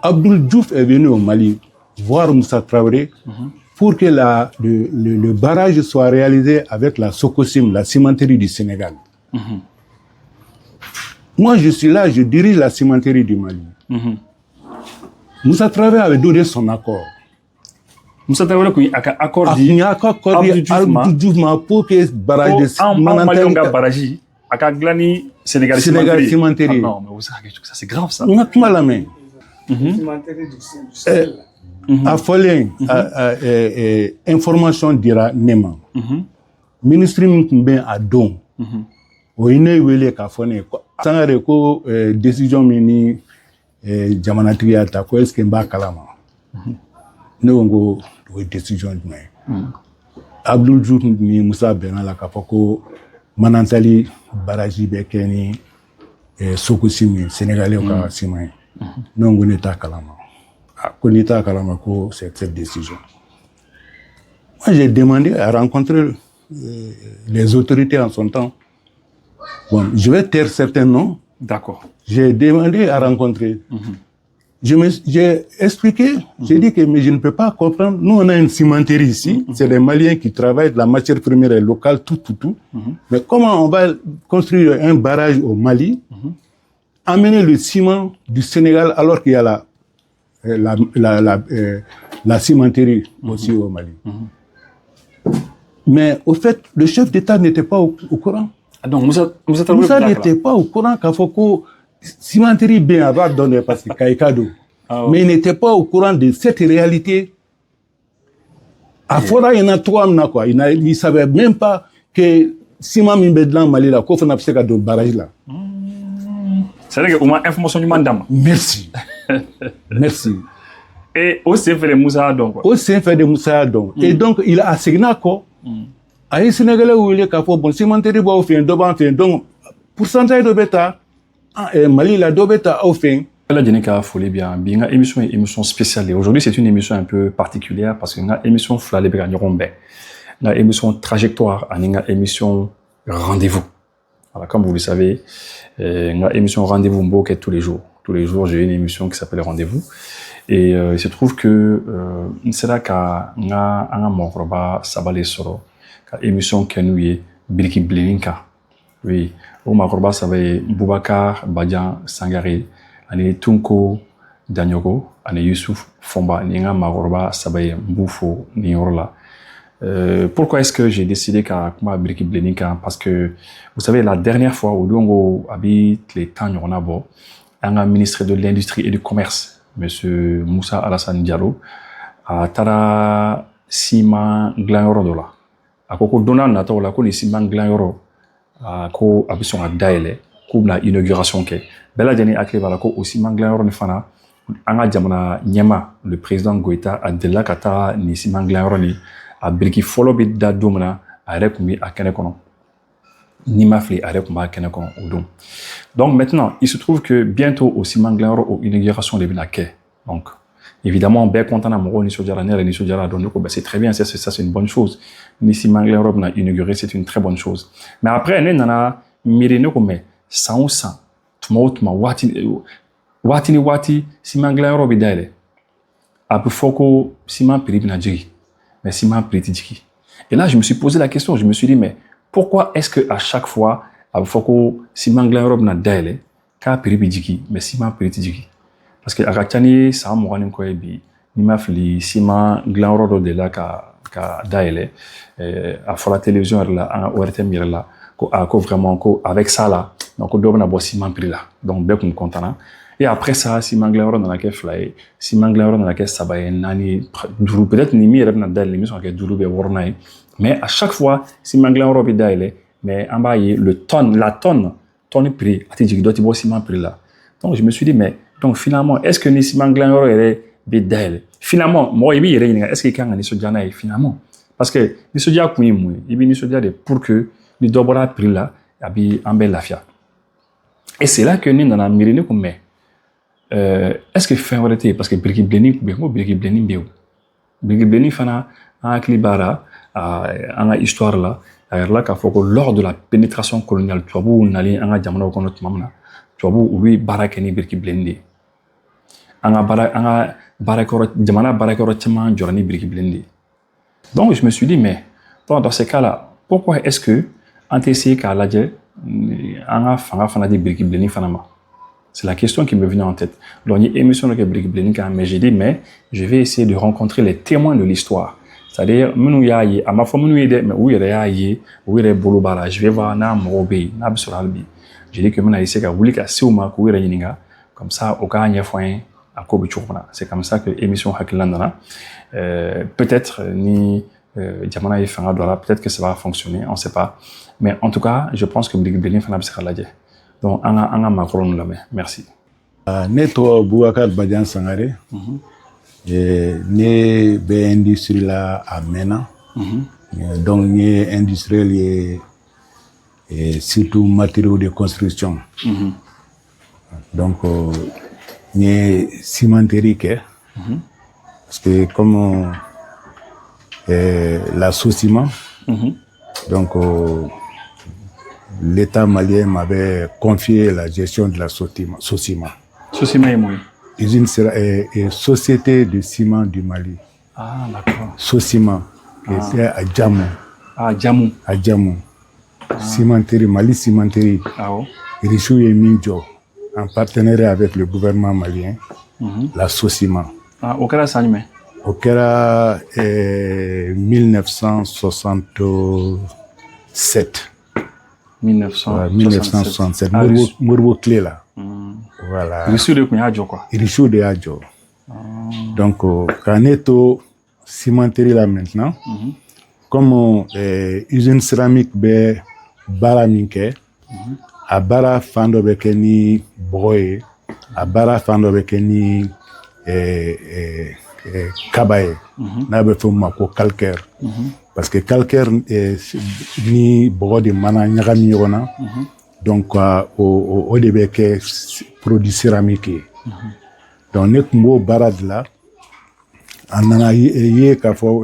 Abdoul Diouf est venu au Mali voir Moussa Traoré pour que le barrage soit réalisé avec la Socosim, la cimenterie du Sénégal. Moi, je suis là, je dirige la cimenterie du Mali. Moussa Traoré avait donné son accord. Moussa Traoré a accordé Abdoul Diouf pour que le barrage de barrage a glani Sénégal cimenterie. Non, mais ça c'est grave ça. On a tout mal à la main. A fallen information dira nema ministre mbe a don o ine wele ka fone sangare ko décision mini jamanatigi ata ko est-ce que mba kalama ne ngo o décision mais Abdoul Diouf ni Moussa Benala ka foko manantali baraji be keni Sococim sénégalais ka simay non ngo neta kalama c'est cette décision. Moi, j'ai demandé à rencontrer les autorités en son temps. Bon, je vais taire certains noms. D'accord. J'ai demandé à rencontrer. J'ai expliqué, j'ai dit que mais je ne peux pas comprendre. Nous, on a une cimenterie ici. C'est les Maliens qui travaillent, la matière première est locale, tout. Mais comment on va construire un barrage au Mali, amener le ciment du Sénégal alors qu'il y a la cimenterie aussi au Mali. Mais au fait, le chef d'État n'était pas au courant. Ah donc Moussa n'était pas au courant qu'il faut que cimenterie bien avoir donné parce que Kaïkado. Mais il n'était pas au courant de cette réalité. À Fora, il y en a trois, quoi. Il ne savait même pas que ciment Mimbedlan Mali là, qu'on fait un barrage là. C'est-à-dire qu'au moins, information du mandam. Merci. Merci. Et au sein de Moussa donc. Au sein de Moussa donc. Et donc, il a assigné quoi? À un Sénégalais où il est capable, bon, cimenterie, au fin, donc, pourcentage de bêta, Mali, la de bêta, au fin. La Djenika Folie bien, bien, émission spéciale. Aujourd'hui, c'est une émission un peu particulière parce que une émission Flalé Béganirombe. Une émission trajectoire, une émission rendez-vous. Voilà, comme vous le savez, une émission Rendez-vous Mboke tous les jours. Tous les jours, j'ai une émission qui s'appelle Rendez-vous. Et il se trouve que c'est là qu'il y a un mokroba sabale soro, émission qui est Biriki Bleninka. Oui, au mokroba sabale Boubacar Badian Sangare, ane Tunko Danyogo, ane Youssouf Fomba, ni un mokroba sabale Mboufo Niorola. Pourquoi est-ce que j'ai décidé qu'à Biriki Bleninka? Parce que, vous savez, la dernière fois où on habite les temps, on a un ministre de l'Industrie et du Commerce, Monsieur Moussa Alassane Diallo, a tara sima glanyoro dola. Akoko dona nata wala ko ni sima glanyoro ko abison a daele ko na inauguration ke. Bela jani akle bala ko o sima glanyoro ni fana anga jamana nyama le président Goïta a dela kata ni sima glanyoro ni a biriki folo bi da domna a rekumi a kene kono. Ni mafli a rekuma a kene kono odum. Donc maintenant, il se trouve que bientôt au Simon Glaro, au inauguration de Binaké. Donc, évidemment, bien content d'amour, ni Sodjara Ner, ni Sodjara Donoko, c'est très bien, ça c'est une bonne chose. Ni Simon Glaro n'a inauguré, c'est une très bonne chose. Mais après, on a miré comme 100 ou 100. Tuma, wati, Simon Glaro bidale. A peu foko, Simon Piribinadjiri. Mais Simon Piritidjiki. Et là, je me suis posé la question, je me suis dit, mais pourquoi est-ce que à chaque fois, il faut que Simon Glanyorob na daele ka piribi jiki mais Simon piriti jiki parce que akachani sa mo ganin ko bi ni ma fili Simon Glanyorob de la ka daele à la télévision là en ORTM là ko vraiment ko avec ça là donc do na bo Simon piri là donc be ko content et après ça Simon Glanyorob na ke fly Simon Glanyorob na ke sabaye nani duru peut-être ni mi reb na daele mi so ke duru be wornay mais à chaque fois Simon Glanyorob daele mais en bas, la tonne prix, là. Donc, je me suis dit, mais, donc, finalement, est-ce que Nissimang Glanyoro est bidel? Finalement, moi, est-ce qu'il y a un Nisodjana finalement? Parce que Nisodja il y a Nisodja pour que les dobra prix là, il y a un bel lafia. Et c'est là que nous, on a miré comme, mais, est-ce que fin vérité? Parce que Biriki Blening, Biriki Blening, fana, un clibara, un histoire là, là, lors de la pénétration coloniale, Tuabou, Nali, Anga Jamano, Konot Mamna, Tuabou, oui, Barakeni, Birki Blendi. jamana barakɛyɔrɔ caman jɔra ni biriki bilenni de ye. Donc je me suis dit mais bon, dans ces cas-là pourquoi est-ce que an tɛ essayer k'a lajɛ an ka fanga fana di biriki bilenni fana ma? C'est la question qui me venait en tête. Donc il y a une émission de biriki bilenni kan, mais j'ai dit mais je vais essayer de rencontrer les témoins de l'histoire. C'est-à-dire minnu y'a ye a ma fɔ minnu ye dɛ, mais u yɛrɛ y'a ye u yɛrɛ bolo b'a la. Je vais voir n'a mɔgɔw bɛ yen n'a bɛ sɔrɔ hali bi. J'ai dit que bɛna essayer ka wuli ka se u ma k'u yɛrɛ ɲininka, comme ça o k'a ɲɛfɔ an ye a ko bɛ cogo min na. C'est comme ça que émission hakilina nana. Peut-être ni jamana ye fanga don a la, peut-être que ça va fonctionner, on sait pas. Mais en tout cas, je pense que biriki bilenni fana bɛ se ka lajɛ. Donc an ka maakɔrɔw nu lamɛn. Merci. Ne tɔgɔ Boubacar Badian Sangare. Ne bɛ industrie la a mɛnna. Donc n ye industriel ye surtout matériaux de construction. Donc n ye cimenterie kɛ. Parce que comme la Socima, donc l'État malien m'avait confié la gestion de la Socima. Socima est moi. Usine Société de ciment du Mali. Ah, d'accord. Socima, c'est à Djamou. Ah, Djamou. À Djamou. Cimenterie, Mali Cimenterie. Ah oh. Richou et Minjo, en partenariat avec le gouvernement malien, la Socima. Ah, au Kera Sanime. Au Kera 1967. 1967. Mourbo Clé là. Voilà. Richou de Kunyajo quoi. Richou de Adjo. Donc, quand on est au cimenterie là maintenant, comme usine céramique be bara minke, a bara fando be keni boye, a bara fando be keni kabaye, n'a be fait ma ko calcaire. Parce que calcaire ni bogo de mana nyagami yona. Donc au début que produit céramique. Donc ne kumbo bara de là, on a yé ka fo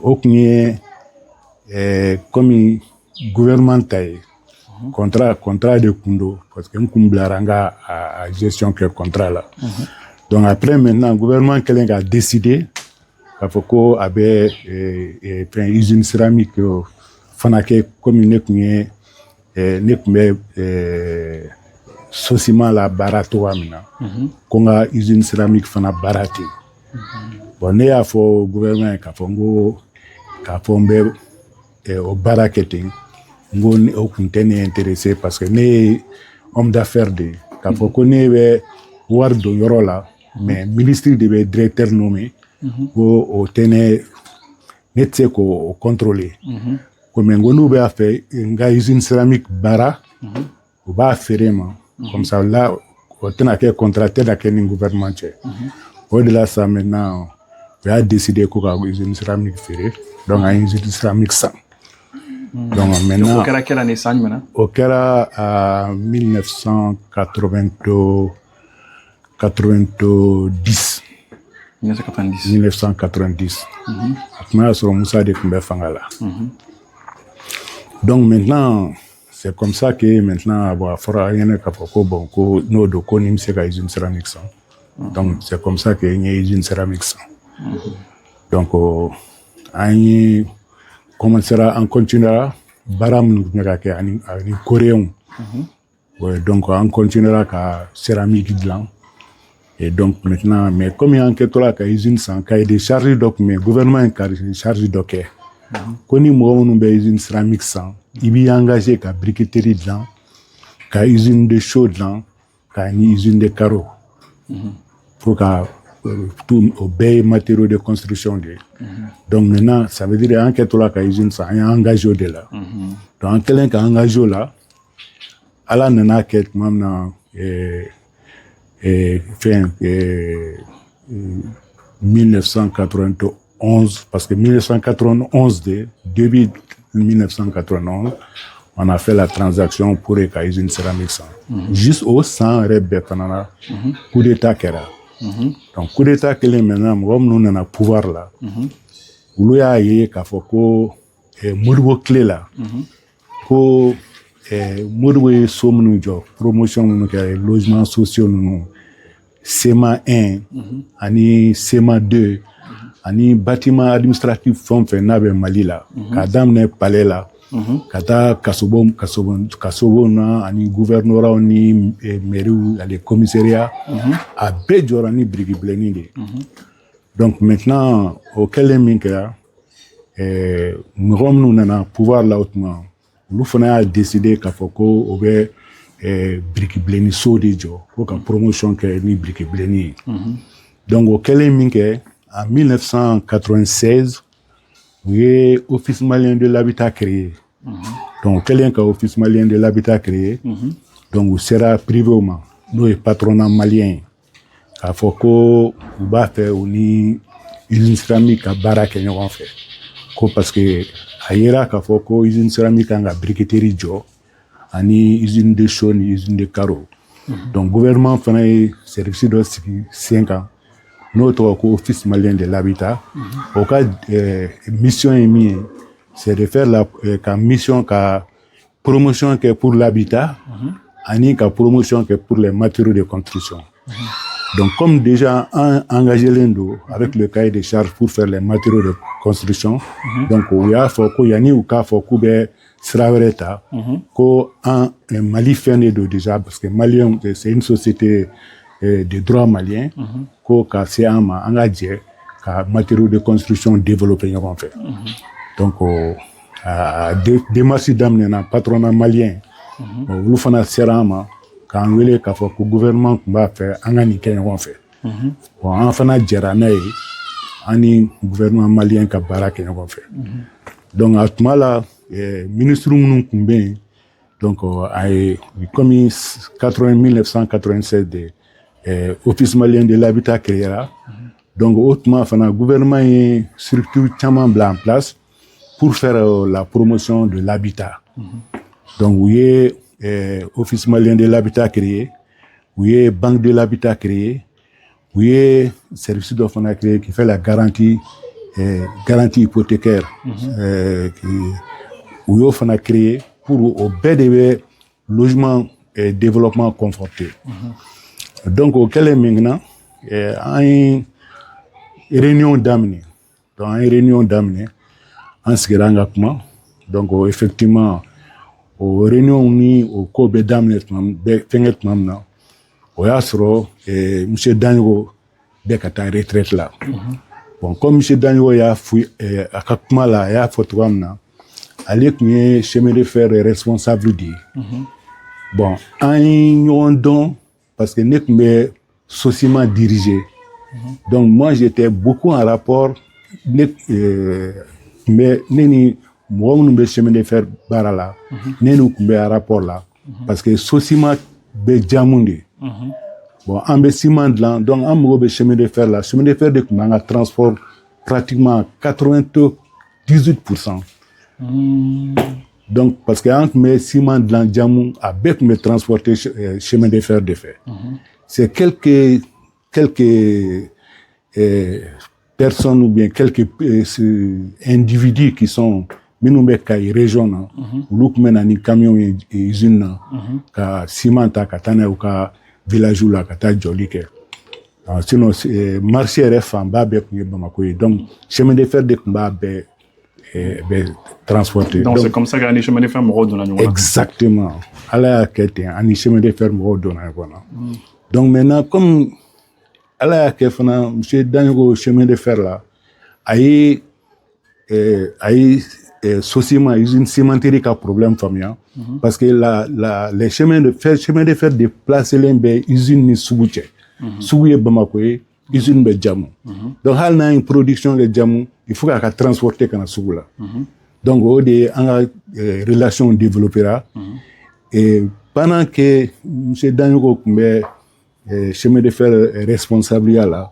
aucun comme gouvernement taille contrat de Kundo parce que Nkumblaranga a gestion que contrat là. Donc après maintenant le gouvernement quelqu'un a décidé qu'il faut qu'on avait une usine céramique fanake comme une Socima la barato amina qu'on a usine céramique fana barati. Bon ne y'a fɔ gouvernement k'a fɔ n bɛ o baara kɛ ten n ko o tun tɛ ne intéressé parce que ne ye homme d'affaires de ye k'a fɔ ko ne bɛ wari don yɔrɔ la mais ministre de bɛ directeur nommé ko o tɛ ne tɛ se k'o contrôler ko mais n ko n'u b'a fɛ n ka usine céramique baara u b'a feere ma comme ça là o tɛna kɛ contrat tɛna kɛ ni gouvernement cɛ o de la sa maintenant on a décidé qu'on a une céramique ferrée, donc on a une céramique sans. Donc maintenant, au Kera quelle année ça maintenant? Au Kera à 1990. 1990. Maintenant sur Moussa de Kumbe Fangala. Donc maintenant, c'est comme ça que maintenant, il faudra rien que bon, nous de connaître c'est une céramique sans. Donc c'est comme ça qu'il y a une céramique sans. Donc on continuera baram ngake ani coréen. Donc on continuera ka céramique blanc. Et donc maintenant mais comme il y a enquête là ka usine sans cahier de charge donc mais gouvernement ka charge donc koni mo no be usine céramique sans il bi engagé ka briqueterie blanc ka usine de chaux blanc ka ni usine de carreaux. Pour que tout au bel matériaux de construction. Donc maintenant, ça veut dire qu'enquête là, qu'à usine ça, il y a engagé de là. Donc quelqu'un qui a engagé là, à la nana qu'est maintenant fin 1991, parce que 1991 début 1991, on a fait la transaction pour les usines céramique sans. Juste au 100 rebbe panana, coup d'état qu'era. Donc coup d'état que les maintenant comme nous on a pouvoir là où il y a eu qu'à faut que mourbo clé là que Modibo ye so minnu jɔ promotion minnu kɛ logements sociaux ninnu CEMA 1 ani CEMA 2 ani bâtiment administratif fɛn o fɛn n'a bɛ Mali la k'a daminɛ palais la ka taa kasobo na ani gouverneur ni maires ani commissariat a bɛɛ jɔra ni birikibilɛni de donc maintenant o kɛlen min kɛra mɔgɔ minnu nana pouvoir la o tuma olu fana y'a décidé k'a fɔ ko o bɛ birikibilɛni so de jɔ ko ka promotion kɛ ni birikibilɛni ye donc o kɛlen min kɛ en 1996 u ye office malien de l'habitat créé donc o kɛlen ka office malien de l'habitat créé donc u sera privé o ma n'o ye patronat malien ye k'a fɔ ko u b'a fɛ u ni usine céramique ka baara kɛ ɲɔgɔn fɛ ko parce que a yera k'a fɔ ko usine céramique kan ka briqueterie jɔ ani usine de chaux ni usine de carreaux donc gouvernement fana ye service dɔ sigi sen kan n'o tɔgɔ ko office malien de l'habitat o ka mission ye min ye c'est de faire ka mission ka promotion kɛ pour l'habitat ani ka promotion kɛ pour les matériaux de construction donc comme déjà engagé l'endo avec le cahier de charges pour faire les matériaux de construction donc o y'a fɔ ko yanni u k'a fɔ k'u bɛ sira wɛrɛ ta ko Mali fɛn de don déjà parce que Malien c'est une société de droit malien ko ka se an ma an ka jɛ ka matériaux de construction développer ɲɔgɔn fɛ donc démarche daminɛna patronat malien olu fana sera an ma k'an wele k'a fɔ ko gouvernement tun b'a fɛ an ka nin kɛ ɲɔgɔn fɛ bon an fana jɛra n'a ye an ni gouvernement malien ka baara kɛ ɲɔgɔn fɛ donc a tuma la ministre minnu tun bɛ yen donc a ye comme 1996 de office malien de l'habitat créera donc o tuma fana gouvernement ye structure caman bila en place pour faire la promotion de l'habitat donc u ye office malien de l'habitat créé u ye banque de l'habitat créé u ye service dɔ fana créé qui fait la garantie hypothécaire u y'o fana créé pour o bɛɛ de bɛ logement développement conforté donc o kɛlen min an ye réunion daminɛ donc an ye réunion daminɛ an sigira an ka kuma donc effectivement o réunion ni o ko bɛ daminɛ fɛnkɛ tuma min na o y'a sɔrɔ monsieur Daɲogo bɛ ka taa retraite la bon comme monsieur Daɲogo y'a fui a ka kuma la a y'a fɔ cogoya min na ale tun ye chemin de fer responsable de ye bon an ye ɲɔgɔn dɔn parce que ne tun bɛ Sosima diriger donc moi j'étais beaucoup en rapport ne ni mɔgɔ minnu bɛ chemin de fer baara la ne n'u tun bɛ rapport la parce que Sosima bɛ jamu de bon an bɛ ciment dilan donc an mago bɛ chemin de fer la chemin de fer de tun b'an ka transport pratiquement 98%. Donc parce que an tun bɛ ciment dilan jamu a bɛɛ tun bɛ transporter chemin de fer de fɛ c'est quelques personnes ou bien quelques individus qui sont minnu bɛ Kayi région na olu tun bɛ na ni camion ye usine na ka ciment ta ka taa n'a ye u ka village la ka taa jɔli kɛ sinon marché yɛrɛ fanba bɛɛ tun ye Bamako ye donc chemin de fer de tun b'a bɛɛ transporter donc c'est comme ça que ani chemin de fer mɔgɔw donna ɲɔgɔn na exactement ala y'a kɛ ten ani chemin de fer mɔgɔw donna ɲɔgɔn na donc maintenant comme ala y'a kɛ fana monsieur Daɲogo chemin de fer la a ye Sosima usine cimenterie ka problème faamuya parce que les chemins de fer déplacelen bɛ usine ni sugu cɛ sugu ye Bamako ye usine bɛ Djamu donc hali n'a ye production kɛ Djamu il faut k'a ka transporter ka na sugu la donc o de ye an ka relation développera et pendant que monsieur Daɲogo tun bɛ chemin de fer responsabilité la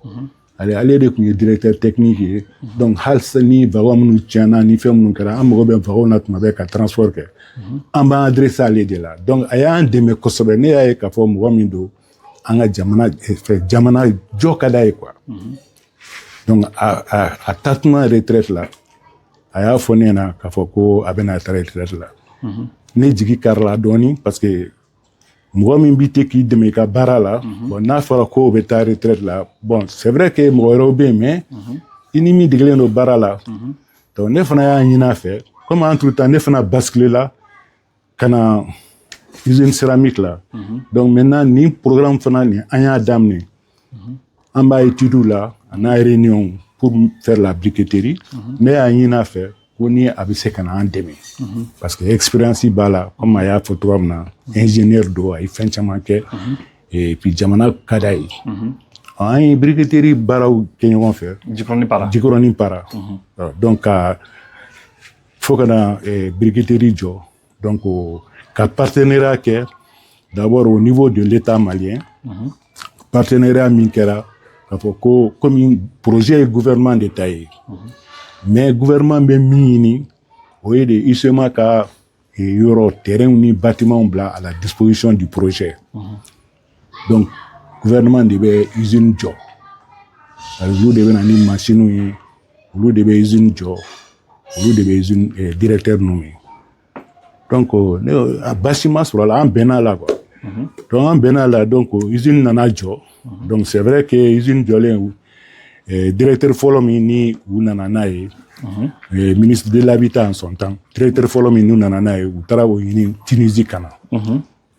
ale de tun ye directeur technique ye donc hali ni wagon minnu tiɲɛna ni fɛn minnu kɛra an mago bɛ wagon na tuma bɛɛ ka transport kɛ an b'an adressé ale de la donc a y'an dɛmɛ kosɛbɛ ne y'a ye k'a fɔ mɔgɔ min don an ka jamana jɔ ka d'a ye quoi donc a taatuma retraite la a y'a fɔ ne ɲɛna k'a fɔ ko a bɛna taa retraite la ne jigi karila dɔɔni parce que mɔgɔ min bi te k'i dɛmɛ i ka baara la bon n'a fɔra ko o bɛ taa retraite la bon c'est vrai que mɔgɔ wɛrɛw bɛ yen mais i ni min degelen don baara la donc ne fana y'a ɲini a fɛ comme entre temps ne fana basculer la ka na usine céramique la donc maintenant ni programme fana ni an y'a daminɛ an b'a étude la a n'a réunion pour faire la briqueterie ne y'a ɲini a fɛ ko ni a bɛ se ka na an dɛmɛ parce que expérience b'a la comme a y'a fɔ cogoya min na ingénieur don a ye fɛn caman kɛ et puis jamana ka d'a ye an ye briqueterie baaraw kɛ ɲɔgɔn fɛ Jikɔrɔni Para donc fo ka na briqueterie jɔ donc ka partenariat kɛ d'abord au niveau de l'état malien partenariat min kɛra k'a fɔ ko comme projet ye gouvernement de ta ye mais gouvernement bɛ min ɲini o ye de USEMA ka yɔrɔ terrain ni bâtiment bila à la disposition du projet donc gouvernement de bɛ usine jɔ olu de bɛ na ni machine ye olu de bɛ usine jɔ olu de bɛ usine directeur nommé donc a basi ma sɔrɔ la an bɛnna la quoi donc an bɛnna la donc usine nana jɔ donc c'est vrai que usine jɔlen directeur fɔlɔ min ni u nana n'a ye ministre de l'habitat en son temps directeur fɔlɔ min n'u nana n'a ye u taara o ɲini Tunisie ka na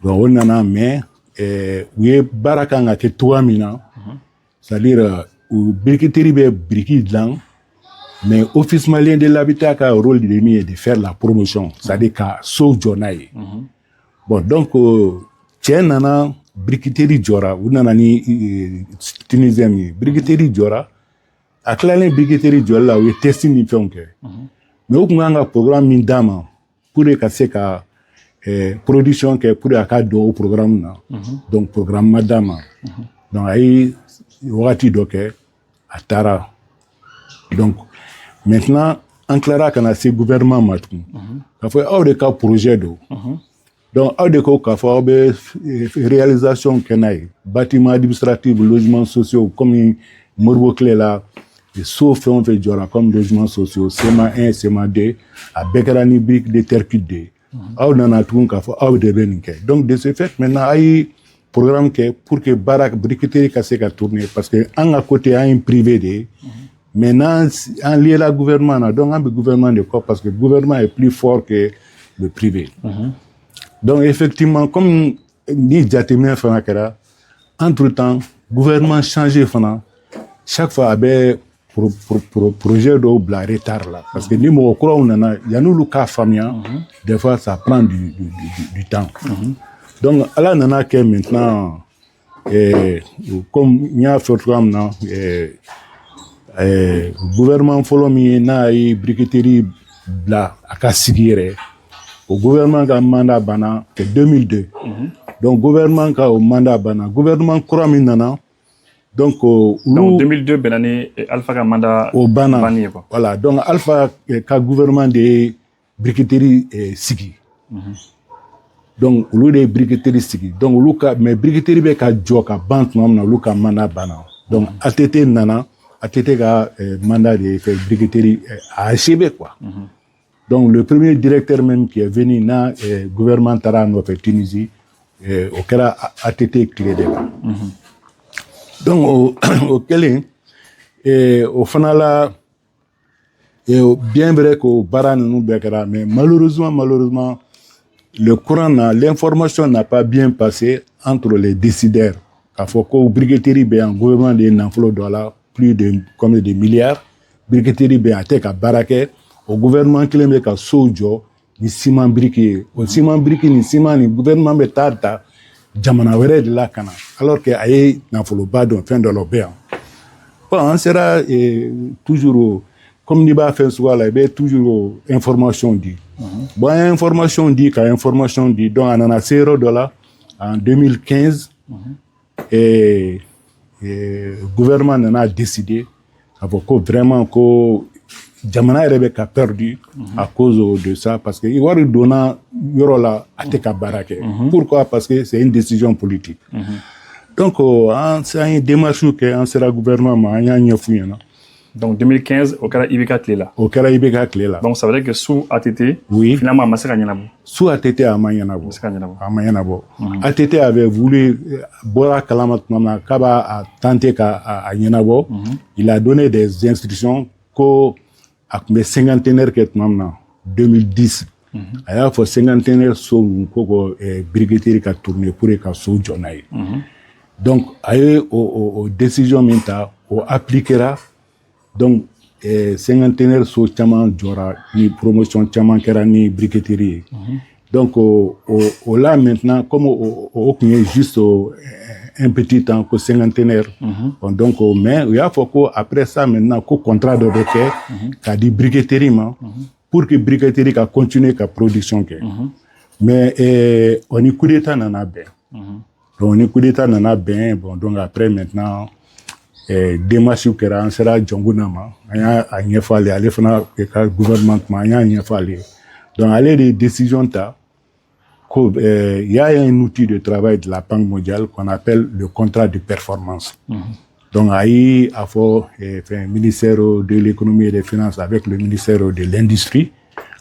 donc o nana mais u ye baara kan ka kɛ cogoya min na c'est-à-dire briqueterie bɛ biriki dilan mais office malien de l'habitat ka rôle de min est de faire la promotion c'est-à-dire ka so jɔ n'a ye bon donc cɛ nana briqueterie jɔra u nana ni tunisien min ye briqueterie jɔra a tilalen briqueterie jɔli la u ye test ni fɛnw kɛ mais u tun kan ka programme min d'a ma pour ka se ka production kɛ pour a ka don o programme na donc programme ma d'a ma donc a ye wagati dɔ kɛ a taara donc maintenant an tilara ka na se gouvernement ma tugun k'a fɔ aw de ka projet don donc aw de ko k'a fɔ aw bɛ réalisation kɛ n'a ye bâtiment administratif logements sociaux comme Moribo Tile la so fɛn o fɛn jɔra comme logements sociaux CMA 1 CMA 2 a bɛɛ kɛra ni brique de terre cuite de aw nana tugun k'a fɔ aw de bɛ nin kɛ donc de ce fait maintenant a ye programme kɛ pour que baara briqueterie ka se ka tourner parce que an ka côté an ye privé de ye maintenant an liera gouvernement na donc an bɛ gouvernement de kɔ parce que gouvernement est plus fort que le privé donc effectivement comme ni jateminɛ fana kɛra entre temps gouvernement changé fana chaque fois a bɛ projet dɔw bila retard la parce que ni mɔgɔ kuraw nana yan'olu k'a faamuya des fois ça prend du temps donc ala nana kɛ maintenant comme n y'a fɔ cogoya min na gouvernement fɔlɔ min ye n'a ye briqueterie bila a ka sigi yɛrɛ o gouvernement ka mandat banna c'est 2002 donc gouvernement ka o mandat banna gouvernement kura min nana donc 2002 bɛnna ni Alpha ka mandat o banna banni quoi voilà donc Alpha ka gouvernement de ye briqueterie sigi donc olu de ye briqueterie sigi donc olu ka mais briqueterie bɛ ka jɔ ka ban tuma min na olu ka mandat banna donc ATT nana ATT ka mandat de fait briqueterie a achevé quoi donc le premier directeur même qui est venu na gouvernement taara nɔfɛ Tunisie o kɛra ATT tile de la donc o kɛlen o fana la bien vrai que o baara ninnu bɛɛ kɛra mais malheureusement le courant l'information n'a pas bien passé entre les décideurs k'a fɔ ko briqueterie bɛ yan gouvernement de ye nafolo don a la plus de combien de milliards briqueterie bɛ yan a tɛ ka baara kɛ o gouvernement kelen bɛ ka sow jɔ ni ciment brique ye o ciment brique ni ciment ni gouvernement bɛ taa ta jamana wɛrɛ de la ka na alors que a ye nafoloba dɔn fɛn dɔ la o bɛ yan bon an sera toujours comme n'i b'a fɛn suguya la i bɛ toujours information di bon an ye information di ka information di donc a nana se yɔrɔ dɔ la en 2015 gouvernement nana décider k'a fɔ ko vraiment ko jamana yɛrɛ bɛ ka perdu à cause de ça parce que wari donna yɔrɔ la a tɛ ka baara kɛ pourquoi parce que c'est une décision politique donc an ye démarche kɛ an sera gouvernement ma an y'a ɲɛf'u ɲɛna Donc 2015, au Kara Ibeka Tlela. Au Kara Ibeka Tlela. Donc ça veut dire que sous ATT, oui. Finalement, Masaka Nyanabo. Sous ATT à Mayanabo. À Mayanabo. ATT avait voulu Bora Kalamat Mama Kaba a tenté à Nyanabo. Il a donné des instructions qu'au cinquantenaire qui est maintenant 2010. Il y a fait cinquantenaire sur brigadier qui a tourné pour les cas sous Jonaï. Donc, aux décisions mentales, on appliquera donc cinquantenaire sur Chaman Jora, ni promotion Chaman Kera ni briqueterie. Donc, là maintenant, comme on est juste un petit temps que cinquantenaire, donc, mais il y a faut après ça maintenant, qu'au contrat de requête, qu'a dit briqueterie, pour que briqueterie continue la production. Mais on est coup d'état dans la baie. Donc, on est coup d'état dans la baie, bon, donc après maintenant, démarche qui on sera Djongunama, il y a un effalé, aller faire le gouvernement, il y a un effalé. Donc, aller des décisions, il y a un outil de travail de la Banque mondiale qu'on appelle le contrat de performance. Donc, il faut le ministère de l'économie et des finances avec le ministère de l'industrie,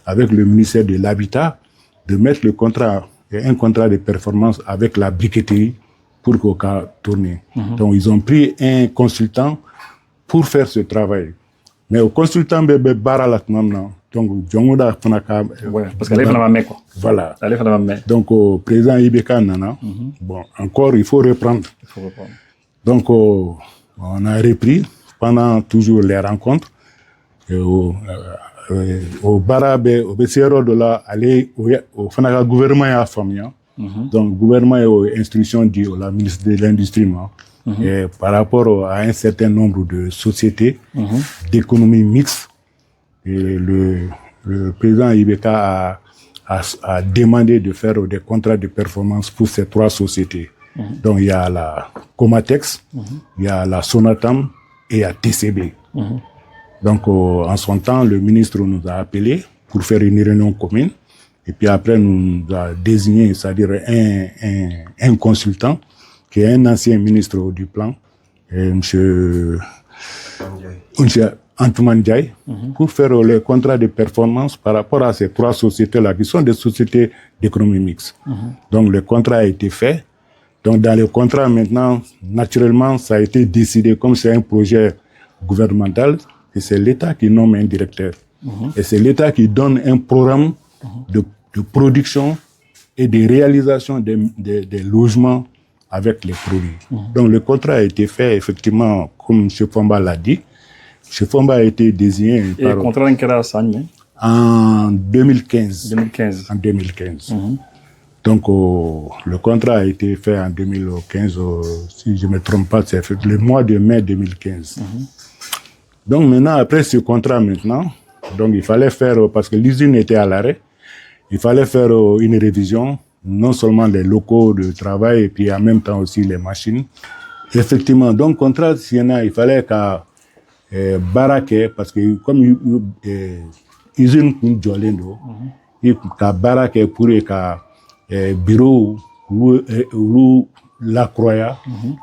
avec le ministère de l'habitat, de mettre un contrat de performance avec la briqueterie pour qu'on puisse tourner. Donc, ils ont pris un consultant pour faire ce travail. Mais au consultant, donc, parce qu'elle est dans la main, quoi. Voilà. Elle est dans la main. Donc, au président Ibeka Nana, bon, encore, il faut reprendre. Donc, on a repris pendant toujours les rencontres. Au Barabe, au BCRO de là, aller au Fanaka gouvernement à Famia. Donc, le gouvernement est instruction du la ministre de l'Industrie, par rapport à un certain nombre de sociétés d'économie mixte. Et le président Ibeka a demandé de faire des contrats de performance pour ces 3 sociétés. Donc, il y a la Comatex, il y a la Sonatam et il y a TCB. Donc, en son temps, le ministre nous a appelés pour faire une réunion commune. Et puis après, nous a désigné, c'est-à-dire un consultant, qui est un ancien ministre du plan, monsieur Antoumane Ndiaye, pour faire le contrat de performance par rapport à ces 3 sociétés-là, qui sont des sociétés d'économie mixte. Donc, le contrat a été fait. Donc, dans le contrat, maintenant, naturellement, ça a été décidé, comme c'est un projet gouvernemental, et c'est l'État qui nomme un directeur. Et c'est l'État qui donne un programme de production et de réalisation des logements avec les produits. Donc, le contrat a été fait, effectivement, comme M. Fomba l'a dit. M. Fomba a été désigné et le contrat en 2015. En 2015. Donc, le contrat a été fait en 2015, si je ne me trompe pas, c'est le mois de mai 2015. Donc, maintenant, après ce contrat, donc il fallait faire, parce que l'usine était à l'arrêt, il fallait faire une révision, non seulement les locaux de travail, et puis en même temps aussi les machines. Effectivement, donc, contrat Siena, il fallait qu'à Baraké, parce que comme usine Jolendo, qu'à Baraké pour qu'à bureau ou la croya,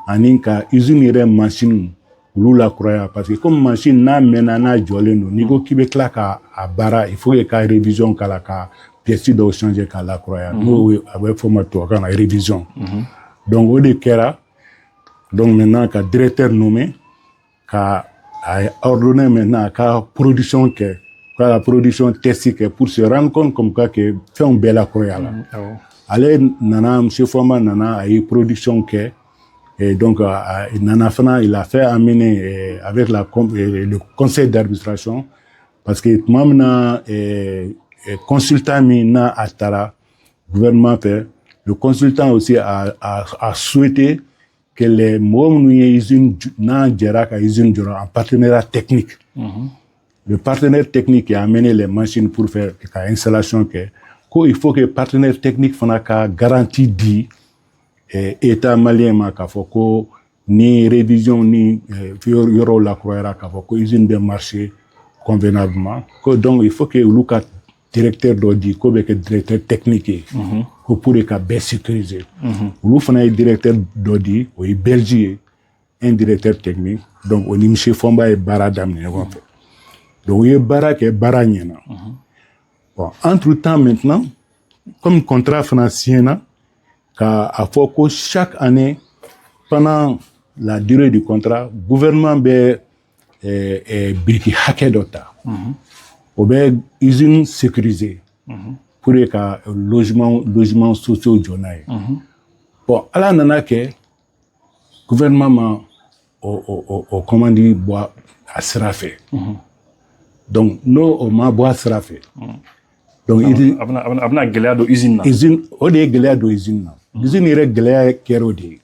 en qu'à usine et machine ou la croya, parce que comme machine n'a menana Jolendo, niveau qui veut à Bara, il faut qu'à révision qu'à la pièce de changer qu'à la croya. Nous, avec format à la révision. Donc, au Kera, donc maintenant, qu'à directeur nommé, qu'à ordonné maintenant qu'à production qu'à la production testique pour se rendre compte comme quoi que fait un bel croya là. Allez, nana, monsieur Foma, nana, a eu production qu'est. Et donc, nana Fana, il a fait amener avec le conseil d'arbitration, parce que maintenant, consultant na atara, gouvernement fait, le consultant aussi a souhaité que les mots usine en partenariat technique. Le partenaire technique a amené les machines pour faire l'installation. Il faut que le partenaire technique fasse garantie dit État malien ni révision ni yoro la croira usine de marché convenablement. Donc il faut que le directeur d'Odi, le directeur technique, pour bien sécuriser. Le directeur d'Odi, ou Belgique, un directeur technique. Donc, on dit M. Fomba et Bara Damne. Donc, il y a Bara qui est Bara Nyena. Bon, entre-temps, maintenant, comme contrat financier, à Foko, chaque année, pendant la durée du contrat, le gouvernement a briqué hacké d'ota. Ou bien, usine sécurisée pour les logements sociaux. Bon, à la nana que gouvernement au comment dire bois à sera fait. Donc nous au ma bois sera fait. Donc il abna gelea do usine o de gelea do usine usine ire gelea kerodi.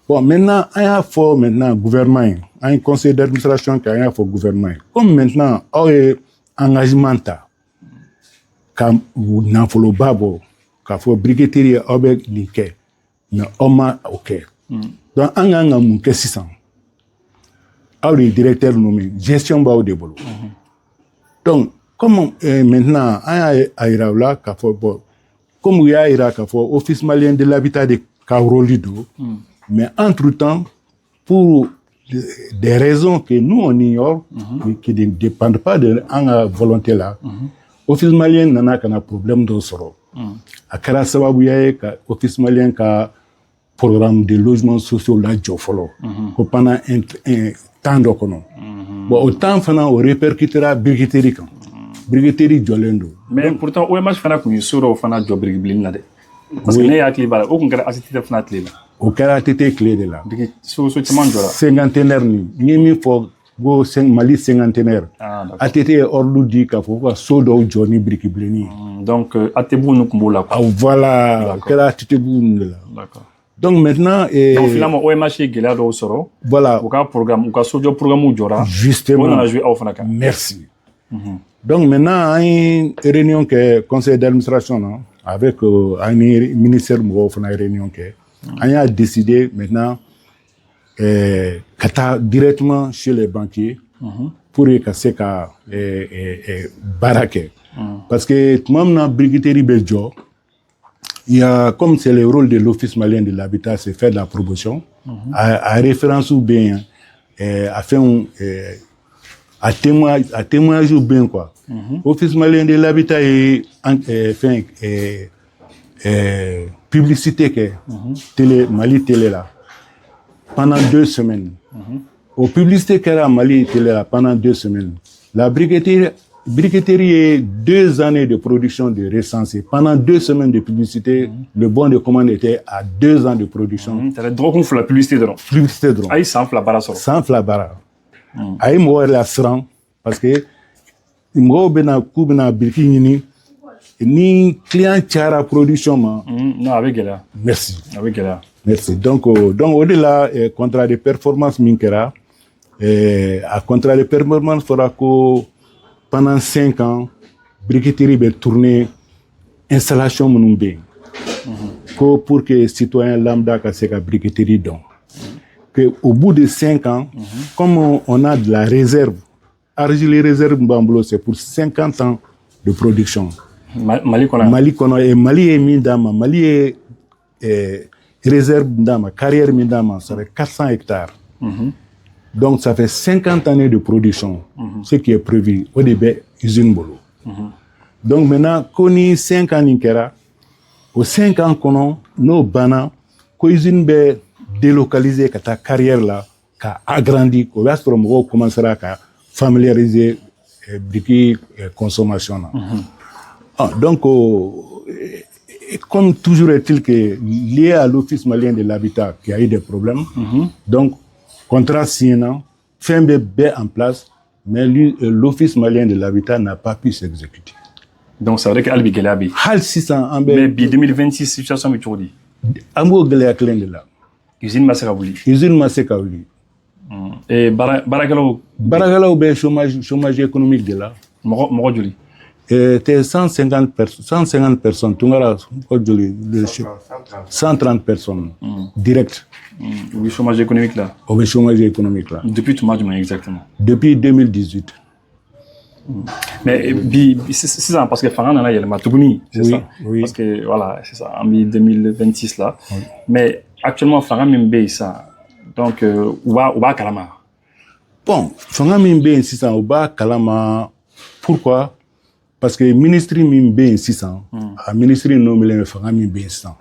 Bon maintenant il y a fort maintenant gouvernement un conseil d'administration qui a fort gouvernement comme maintenant au engagement ta kam na folo babo ka fo briqueterie obek like mais oma ok. Donc, on a un peu de 600. Le directeur nommé, gestion de boulot. Donc, comme maintenant, comme il y a l'Office malien de l'habitat de Kaurolido, mais entre-temps, pour des raisons que nous on ignore, mais qui ne dépendent pas de la volonté là, l'Office malien n'a pas de problème de soro. À Karasawabuyaye, l'Office malien a programme de logement social là jofolo pendant un temps de kono bon autant fana on répercutera briqueterie jolendo mais pourtant OMH fana kun soro fana job briqueterie là de parce que ne ya kli bala o kun kara assisté fana clé là o kara tete clé de là so tellement jora cinquantenaire ni mi fo go Mali cinquantenaire a tete ordu di ka fo so do joni briqueterie donc atebu no kumbola quoi voilà kara tete bu là d'accord. Donc maintenant, donc finalement, OMH est gelé au soro. Voilà. Au cas programme, au cas sojo programme ou jora. Justement. On a joué au Fanaka. Merci. Donc maintenant, il y a une réunion que conseil d'administration avec un ministère de la réunion que on a décidé maintenant qu'attendre directement chez les banquiers pour que c'est qu'à baraquer. Parce que tout le monde a briqueterie belge. Il y a, comme c'est le rôle de l'Office malien de l'habitat, c'est faire de la promotion, à référence ou bien, à faire à témoignage ou bien quoi. L'Office malien de l'habitat fait publicité que télé, Mali Télé là, pendant 2 semaines. Au publicité qu'elle a Mali Télé là, pendant 2 semaines. La briqueterie est 2 années de production de recensé. Pendant 2 semaines de publicité, le bon de commande était à 2 ans de production. C'est le droit qu'on fait la publicité de Publicité de Aïe, sans flabara. Sans flabara. Aïe, moi, la sran. Parce que, moi, bena koubena briqueterie, ni client tchara production, non, avec elle. Merci. Avec elle. Merci. Donc au-delà, contrat de performance minkera, à contrat de performance fera que pendant 5 ans, briqueterie va tourner installation mounumbe. Pour que citoyens lambda casse la briqueterie donc. Que au bout de 5 ans, comme on a de la réserve, argile réserve Mbambulo, c'est pour 50 ans de production. Mali kono et Mali est mindama, Mali est réserve mindama, carrière mindama, ça fait 400 hectares. Donc ça fait 50 années de production, ce qui est prévu au début usine bolo. Donc maintenant, koni 5 ans ninkera, aux 5 ans kono, nos bana, ko usine be délocalisé ta carrière là, ka agrandi, ko yastro commencera à familiariser briquet consommation là. Donc, comme toujours est-il que lié à l'Office malien de l'habitat qui a eu des problèmes, donc contrat signé, fin B en place, mais l'Office malien de l'habitat n'a pas pu s'exécuter. Donc ça veut dire qu'Albi Gelabi. Hal 600 mais 2026 situation est aujourd'hui. Ambo Gelea Klende là. Usine Massekaouli. Usine Massekaouli. Et Baragalo. Baragalo be chômage économique de là. Moro Juli. C'était 150 personnes, 130 personnes direct. Oui, chômage économique là. Oui, chômage économique là. Depuis tout le monde, exactement. Depuis 2018. Mais c'est ça, parce que Faran a le Matoubni, c'est ça. Oui. Parce que voilà, c'est ça, en 2026 là. Oui. Mais actuellement, Faran Mimbe, ça, Donc, ou b'a kalama. Bon, fanga min be yen sisan o b'a kalama. Pourquoi? Parce que ministre min be yen sisan a ministre nommé bɛ fanga min be yen sisan.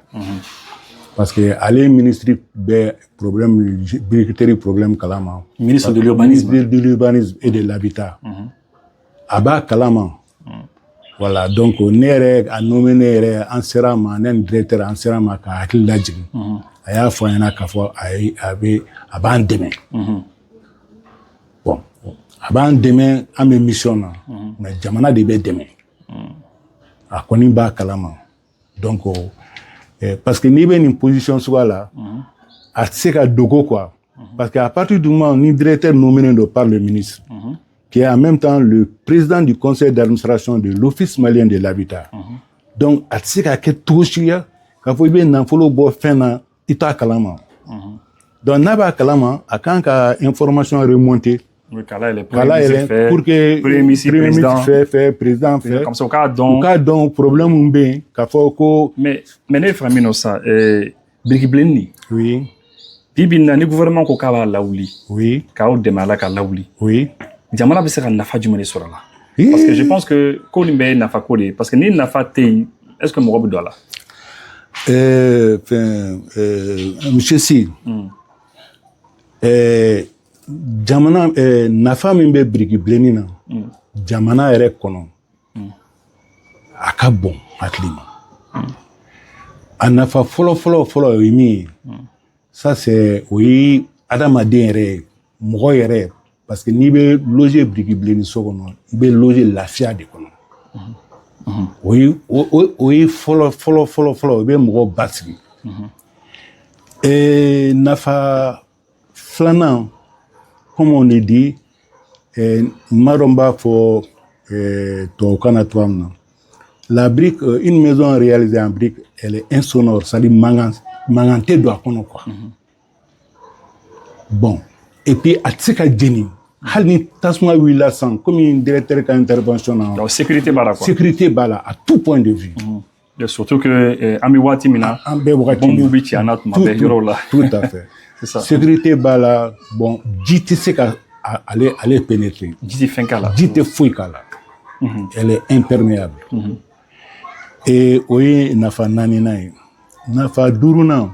Parce que ale ministre bɛ problème budgétaire problème kalama. Ministre de l'urbanisme. Ministre de l'urbanisme et de l'habitat. A b'a kalama. Voilà, donc ne yɛrɛ a nommé ne yɛrɛ an sera ma ne ni directeur an sera ma ka hakili lajigin. A y'a fɔ an ɲɛna k'a fɔ a b'an dɛmɛ. Bon, a b'an dɛmɛ an bɛ mission na mais jamana de bɛ dɛmɛ. A kɔni b'a kalama. Donc parce que n'i bɛ nin position suguya la a tɛ se ka dogo quoi. Parce que à partir du moment où ni directeur nommé par le ministre qui est en même temps le président du conseil d'administration de l'Office malien de l'habitat. Donc, a tɛ se ka kɛ cogo si la k'a fɔ i bɛ nafolo bɔ fɛn na i t'a kalama. Donc, n'a b'a kalama a kan ka information remonter. Kala pour que premier ministre fait président fait. Comme ça, au cas dont problème mun bɛ yen k'a fɔ ko. Mais ne fera min sa biriki bilenni. Oui. Bibi na ni gouvernement ko k'a b'a lawuli. Oui. K'aw dɛmɛ a la ka lawuli. Oui. Jamana bɛ se ka nafa jumɛn de sɔrɔ a la. Parce que je pense que ko nin bɛ nafa ko de ye parce que ni nafa tɛ yen est-ce que mɔgɔ bɛ don a la. Monsieur Sy. Jamana nafa min bɛ biriki bilenni na jamana yɛrɛ kɔnɔ a ka bon hakili ma. A nafa fɔlɔ o ye min ye ça c'est o ye adamaden yɛrɛ mɔgɔ yɛrɛ parce que n'i bɛ loger biriki bilenni so kɔnɔ i bɛ loger lafiya de kɔnɔ. O ye fɔlɔ o bɛ mɔgɔ basigi. Nafa filanan comme on le dit madame b'a fɔ tubabukan na cogoya min na la brique une maison réalisée en brique elle est insonore c'est-à-dire mankan tɛ don a kɔnɔ quoi. Bon et puis a tɛ se ka jeni hali ni tasuma wulila sisan comme directeur ka intervention na. Donc sécurité b'a la quoi. Sécurité b'a la à tout point de vue. Et surtout que an bɛ waati min na bombe bɛ ci an na tuma bɛɛ yɔrɔ la. Tout à fait. C'est ça. Sécurité b'a la bon ji tɛ se ka ale pénétrer. Ji tɛ fɛn k'a la. Ji tɛ foyi k'a la. Elle est imperméable. Et o ye nafa naaninan ye. Nafa duurunan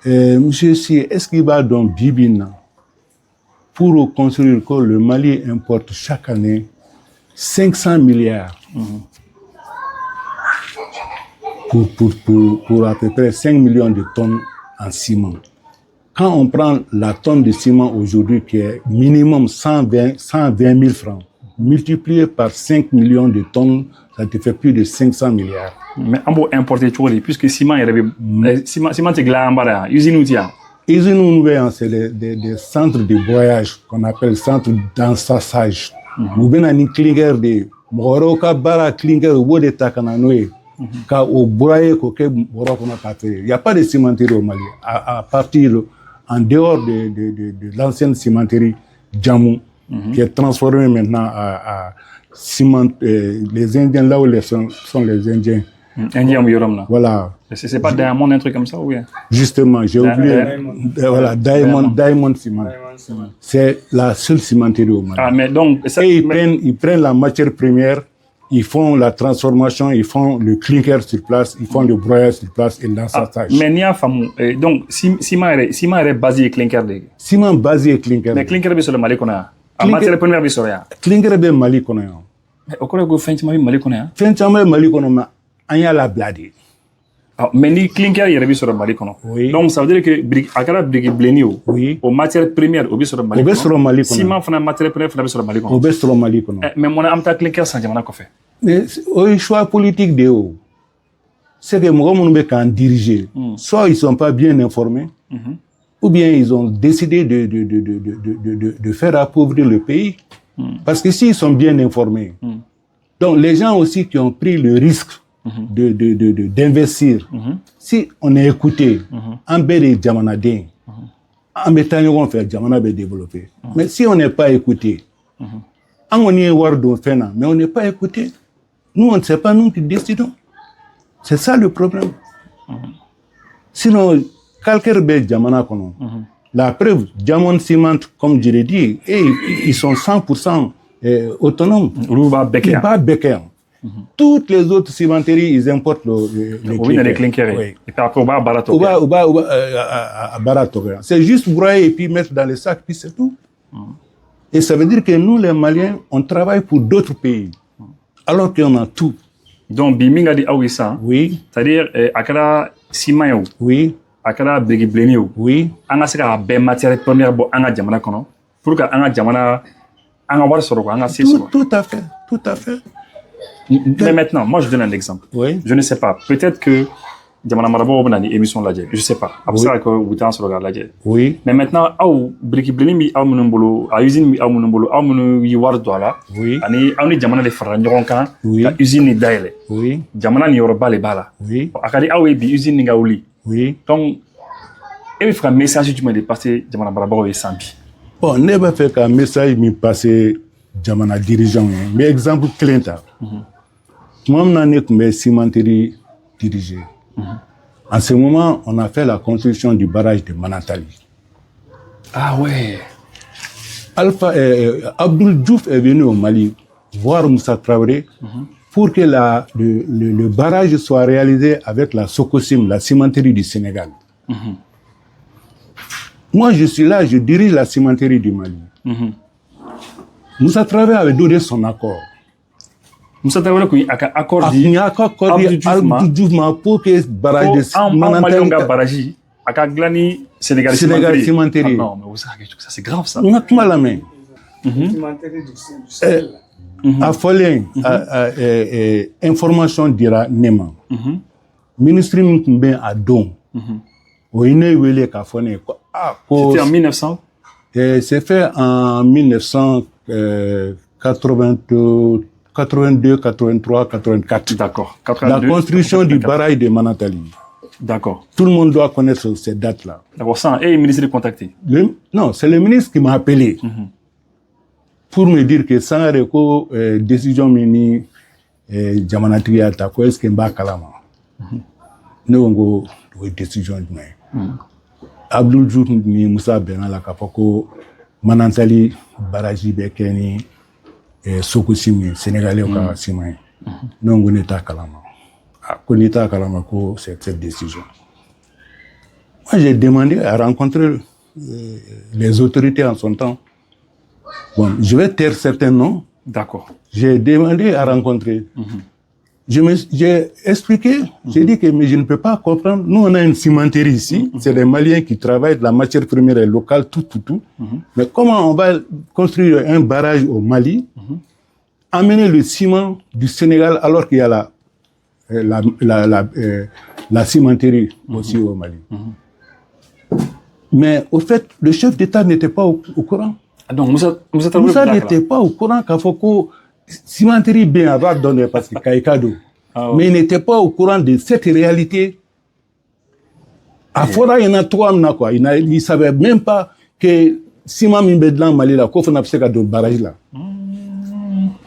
monsieur Sy est-ce qu'il b'a dɔn bi bi in na pour construire que le Mali importe chaque année 500 milliards pour à peu près 5 millions de tonnes en ciment. Quand on prend la tonne de ciment aujourd'hui qui est minimum 120 000 francs, multiplié par 5 millions de tonnes, ça te fait plus de 500 milliards. Mais on peut importer tout puisque ciment ciment c'est glambara, usine ou tiens. Usine ou c'est des centres de broyage qu'on appelle centres d'ensassage. Ou bien un clinker de moroka bara clinker ou de takananoe. Ka au broyer coquet morokona café. Il n'y a pas de cimenterie au Mali. À partir en dehors de l'ancienne cimenterie Djamou, qui est transformée maintenant à ciment. Les Indiens, là où sont les Indiens. Indien ou voilà. C'est pas Diamond, un truc comme ça ou bien? Justement, j'ai oublié. Voilà, Diamond Ciment. C'est la seule cimenterie au Mali. Ah, mais donc, ça, et ils prennent la matière première, ils font la transformation, ils font le clinker sur place, ils font le broyage sur place et l'ensassage. Mais il y a donc, ciment est basé clinker. Ciment basé clinker. Mais clinker est sur le Mali qu'on a. En matière première, est sur rien. Clinker est Mali qu'on a. Mais au cours de fin Mali qu'on a. Fin de Mali qu'on a. Il y a la blade. Mais ni clinker il y a sur le Mali qu'on a. Oui. Donc ça veut dire que à cara brique blenio. Oui. Aux matières premières au sur le Mali. Au sur le Mali qu'on a. Ciment fana matière première fana sur le Mali qu'on a. Au sur le Mali qu'on a. Mais mon amta clinker sans jamana qu'on fait. Mais au choix politique de haut, c'est que moi mon bec en diriger. Soit ils sont pas bien informés, ou bien ils ont décidé de faire appauvrir le pays. Parce que s'ils sont bien informés, donc les gens aussi qui ont pris le risque d'investir, si on est écouté, en bel Djamanadin, en mettant on fait Djamana va développer. Mais si on n'est pas écouté, on est wardo fena, mais on n'est pas écouté. Nous, on ne sait pas nous qui décidons. C'est ça le problème. Sinon, quelqu'un be Djamana kono, La preuve, Diamond Cement, comme je l'ai dit, ils sont 100% autonomes. Ils pas Becker. Toutes les autres cimenteries, ils importent les clinkers. Oui. Et puis après, on va à Baratora. C'est juste broyer et puis mettre dans les sacs, puis c'est tout. Et ça veut dire que nous, les Maliens, on travaille pour d'autres pays, alors qu'on a tout. Donc, Biminga dit Awissa, oui. C'est-à-dire, Akara Simayo, oui. Akara Begiblenio, oui. On a ces matières premières pour Anga Jamana Kono, pour que Anga Jamana, Anga War Soro, Anga Sisoro. Tout à fait, tout à fait. Mais maintenant, moi je donne un exemple. Oui. Je ne sais pas. Peut-être que Diamana Marabo a une émission là. Je ne sais pas. Après ça, que vous êtes sur le oui. Mais maintenant, au Brikibli mi au Munumbolo, à usine mi au Munumbolo, au Munu Yiwar Douala. Oui. Ani au ni Diamana les Faranjoronkan. Oui. La usine ni Daile. Oui. Diamana ni Yoruba les Bala. Oui. Akali au bi usine ni Gaouli. Oui. Donc, il faut un message du monde passer Diamana Marabo et Sambi. Bon, ne pas faire qu'un message mi passer Diamana dirigeant. Mais exemple Clinton. Moi, je suis cimenterie dirigé. En ce moment, on a fait la construction du barrage de Manantali. Ah ouais. Abdul Diouf est venu au Mali voir Moussa Traoré pour que le barrage soit réalisé avec la Socosim, la cimenterie du Sénégal. Moi, je suis là, je dirige la cimenterie du Mali. Moussa Traoré avait donné son accord. Moussa Traoré qui a accordé Abdou Diouf pour que barrage de Manantali barrage a glani Sénégal cimenterie. Non, mais ça c'est grave ça. On a tout mal à la main. A fallu information dira Nema. Ministre Mkumbe a don. C'était en 1900. C'est fait en 1982, 83, 84. D'accord. La construction du barrage de Manantali. D'accord. Tout le monde doit connaître ces dates-là. D'accord. Ça, et le ministre est contacté. Non, c'est le ministre qui m'a appelé pour me dire que sans recours, décision mini, Jamanatri Ata, quoi est-ce qu'il y a Kalama. Nous avons une décision. Abdul Diouf ni Moussa Benala Kapoko, Manantali, Baraji Bekeni, Sokosim, Sénégalais au Karasima. Nous avons une état Kalama. Konita Kalamako, c'est cette décision. Moi, j'ai demandé à rencontrer les autorités en son temps. Bon, je vais taire certains noms. D'accord. J'ai demandé à rencontrer. J'ai expliqué, j'ai dit que mais je ne peux pas comprendre. Nous, on a une cimenterie ici. C'est les Maliens qui travaillent, la matière première est locale, tout. Mais comment on va construire un barrage au Mali, amener le ciment du Sénégal alors qu'il y a la cimenterie aussi au Mali. Mais au fait, le chef d'État n'était pas au courant. Ah donc Moussa n'était pas au courant qu'à Foko, cimenterie bien avant de donner parce que Kaikado. Mais il n'était pas au courant de cette réalité. À Fora, il y en a trois, quoi. Il ne savait même pas que ciment Mimbedlan Mali, là, qu'on a fait de barrage là.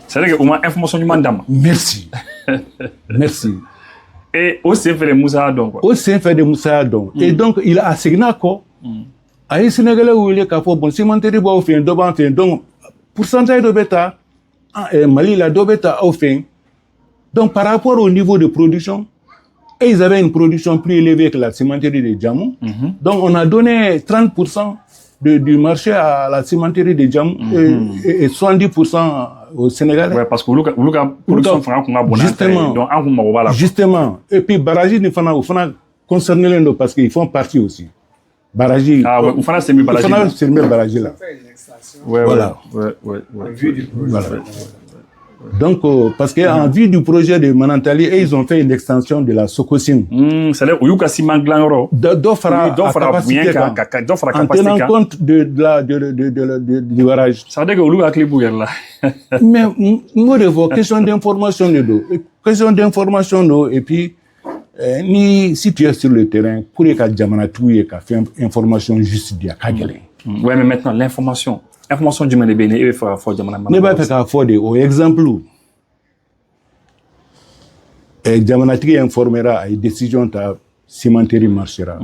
C'est-à-dire qu'au moins, information du mandam. Merci. Merci. Et au sein fait de Moussa Adon. Au sein fait de Moussa Adon. Et donc, il a assigné quoi? À Sénégalais où il est capable, bon, cimenterie, bon, fait un doban, fait donc, pourcentage de bêta, Mali, la de bêta, au fin. Donc, par rapport au niveau de production, et ils avaient une production plus élevée que la cimenterie de Djamou. Donc, on a donné 30% du marché à la cimenterie de Djamou et 70% au Sénégal. Ouais, parce que vous production justement. Et puis, Baraji, il faut concerner les parce qu'ils font partie aussi. Baraji. Ah, ouais, c'est mieux Baraji. C'est mieux Baraji là. Ouais, voilà. Ouais. Voilà. Donc, parce qu'en vue du projet de Manantali, ils ont fait une extension de la Socosim. C'est-à-dire, où il y a Siman Glanro. En tenant compte du barrage. Ça veut dire que vous avez clé là. Mais, moi, de vos questions d'information, et puis, si tu es sur le terrain, pour que Djamanatou ait fait information juste d'il y a ouais, mais maintenant, l'information du Manébéné, il faut Djamanatou. Ne pas faire faire au exemple où Djamanatou informera à une décision de cimenterie marchera.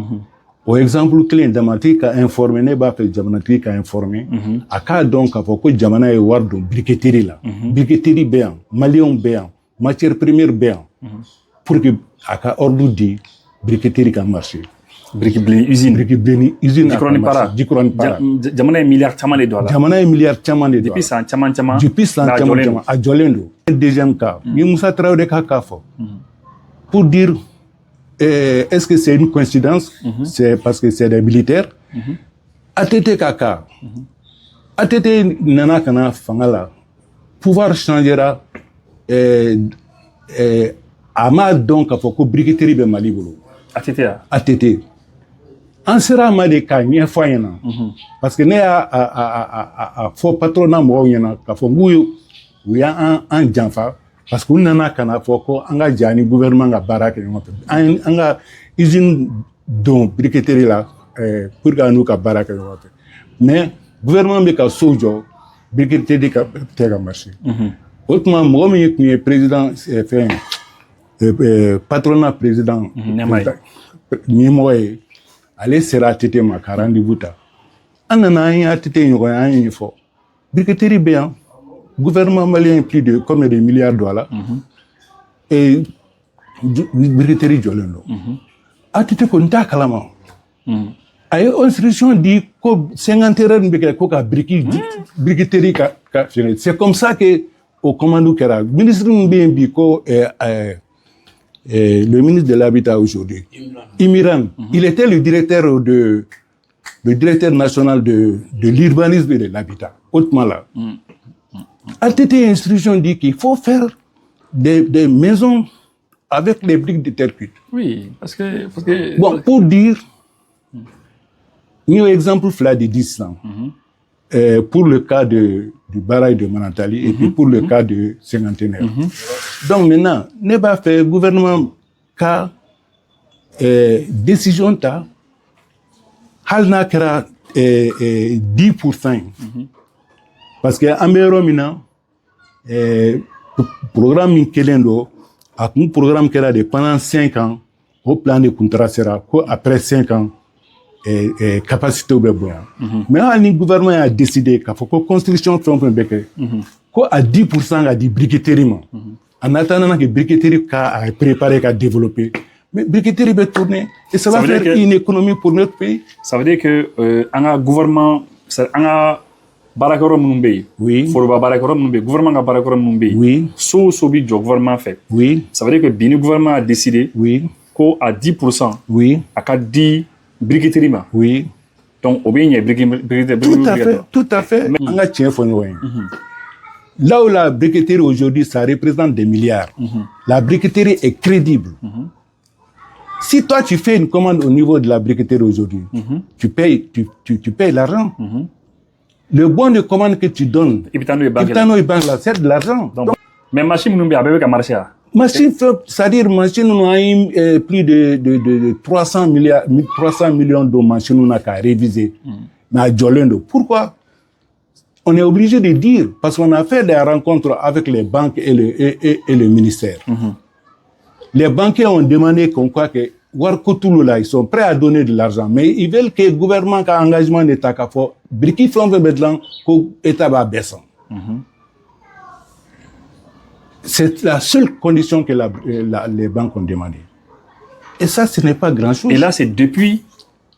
Au exemple clé Damati a informé ne b'a fait Jamanatri a informé a k'a donc k'a fɔ ko jamana ye wari don briqueterie la briqueterie bɛ yan maliyɛnw bɛ yan matière première bɛ yan pour que a ka ordre di briqueterie ka marché usine usine Djikroni Para jamana ye milliard caman de don a la jamana ye milliard caman de don depuis san caman a jɔlen don deuxième cas ni Musa Traoré ka k'a fɔ pour dire est-ce que c'est une coïncidence? C'est parce que c'est des militaires. ATT Kaka. ATT Nana Kana Fangala. Pouvoir changera. Ama donc a foko briqueterie be Mali bolo. ATT. En sera ma de ka ɲɛ fɔ ɲɛna. Parce que ne y'a fɔ patronat mɔgɔw ɲɛna ka fɔ n'u y'an janfa. Parce que nana kana fɔ ko an ka ja ni gouvernement ka baara kɛ ɲɔgɔn fɛ an ka usine don briqueterie la pour que an n'u ka baara kɛ ɲɔgɔn fɛ mais gouvernement bɛ ka so jɔ briqueterie ka tɛ ka marché o tuma mɔgɔ min tun ye président patronat président ɲɛmɔgɔ ye ale sera ATT ma ka rendez-vous ta an nana an ye ATT ɲɔgɔn ye an ye ɲɛfɔ briqueterie bɛ yan gouvernement malien plus de combien de milliards de dollars et briqueterie jɔlen don ATT ko n t'a kalama a ye instruction di ko 50 heures bɛ kɛ ko ka briqueterie ka fɛngɛ c'est comme ça que o commande kɛra ministre min bɛ yen bi ko le ministre de l'habitat aujourd'hui Imiran il était le directeur national de l'urbanisme et de l'habitat hautement là ATT instruction dit qu'il faut faire des maisons avec les briques de terre cuite. Oui, parce que... Bon, pour dire, nous exemple là de 10 ans, pour le cas du barrage de Manantali et puis pour le cas de Cinquantenaire. Donc maintenant, ne pas faire gouvernement cas décision ta, hal n'a qu'à 10%. Parce que Amero Mina, programme Kelendo, a un programme qui est pendant 5 ans, au plan de contrat sera après 5 ans, capacité au béboin. Mais le gouvernement a décidé qu'il faut que la construction soit à 10% à des briqueteries. En attendant que la briqueterie a préparé, a développé. Mais la briqueterie va tourner et ça va faire une économie pour notre pays. Ça veut dire que un gouvernement, barakoro munumbe oui foroba barakoro munumbe gouvernement ka barakoro munumbe oui so bi jo gouvernement fait oui ça veut dire que bini gouvernement a décidé oui ko à 10% oui aka di briqueterie ma oui donc obéi briqueterie tout à fait anga tien fo no là où la briqueterie aujourd'hui ça représente des milliards la briqueterie est crédible si toi tu fais une commande au niveau de la briqueterie aujourd'hui tu payes l'argent le bon de commande que tu donnes, c'est de l'argent. Mais machine nous bien avec marché. Machine, c'est-à-dire machine nous a plus de 300 millions de machines nous a qu'à réviser. Mais à Jolendo, pourquoi? On est obligé de dire parce qu'on a fait des rencontres avec les banques et le ministère. Les banquiers ont demandé qu'on croit que ils sont prêts à donner de l'argent, mais ils veulent que le gouvernement ait un engagement d'État qui faut briquer flanc de Bedlan que l'État va baisser. C'est la seule condition que les banques ont demandé. Et ça, ce n'est pas grand-chose. Et là, c'est depuis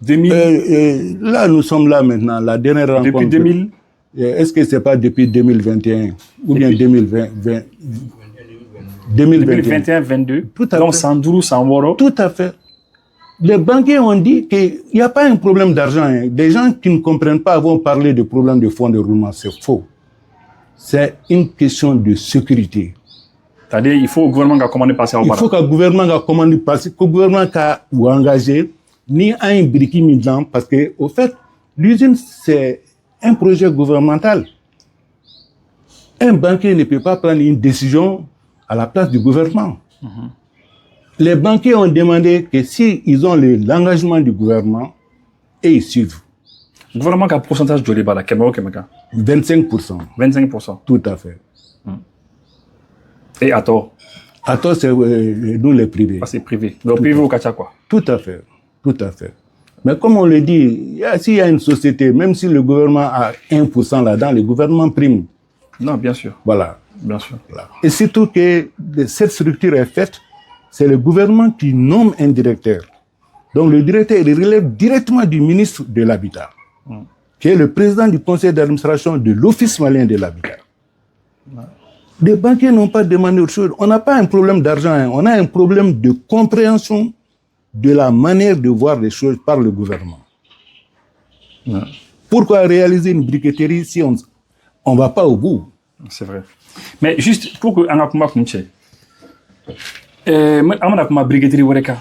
2000. Là, nous sommes là maintenant. La dernière rencontre. Depuis 2000. Est-ce que c'est pas depuis 2021 ou bien 2020? 2021-22. Donc, Sandourou, Sanworo. Tout à fait. Les banquiers ont dit qu'il n'y a pas un problème d'argent. Des gens qui ne comprennent pas vont parler de problème de fonds de roulement. C'est faux. C'est une question de sécurité. C'est-à-dire il faut que le gouvernement commande passer au Il faut que le gouvernement commande passer, que le gouvernement a engagé ni un briquet dedans parce que au fait l'usine c'est un projet gouvernemental. Un banquier ne peut pas prendre une décision à la place du gouvernement. Les banquiers ont demandé que s'ils ont l'engagement du gouvernement, et ils suivent. Le gouvernement a un pourcentage de l'État, 25%. 25%. Tout à fait. Et à tort? À tort, c'est nous les privés. Ah, c'est privé. Donc privé au Kacha quoi? Tout à fait. Tout à fait. Mais comme on le dit, s'il y a une société, même si le gouvernement a 1% là-dedans, le gouvernement prime. Non, bien sûr. Voilà. Bien sûr. Voilà. Et surtout que cette structure est faite, c'est le gouvernement qui nomme un directeur. Donc le directeur, il relève directement du ministre de l'Habitat, qui est le président du conseil d'administration de l'Office malien de l'Habitat. Les banquiers n'ont pas demandé autre chose. On n'a pas un problème d'argent, hein. On a un problème de compréhension de la manière de voir les choses par le gouvernement. Ouais. Pourquoi réaliser une briqueterie si on ne va pas au bout? C'est vrai. Mais juste pour que on a kuma kun cɛ an bɛna kuma briqueterie wɛrɛ kan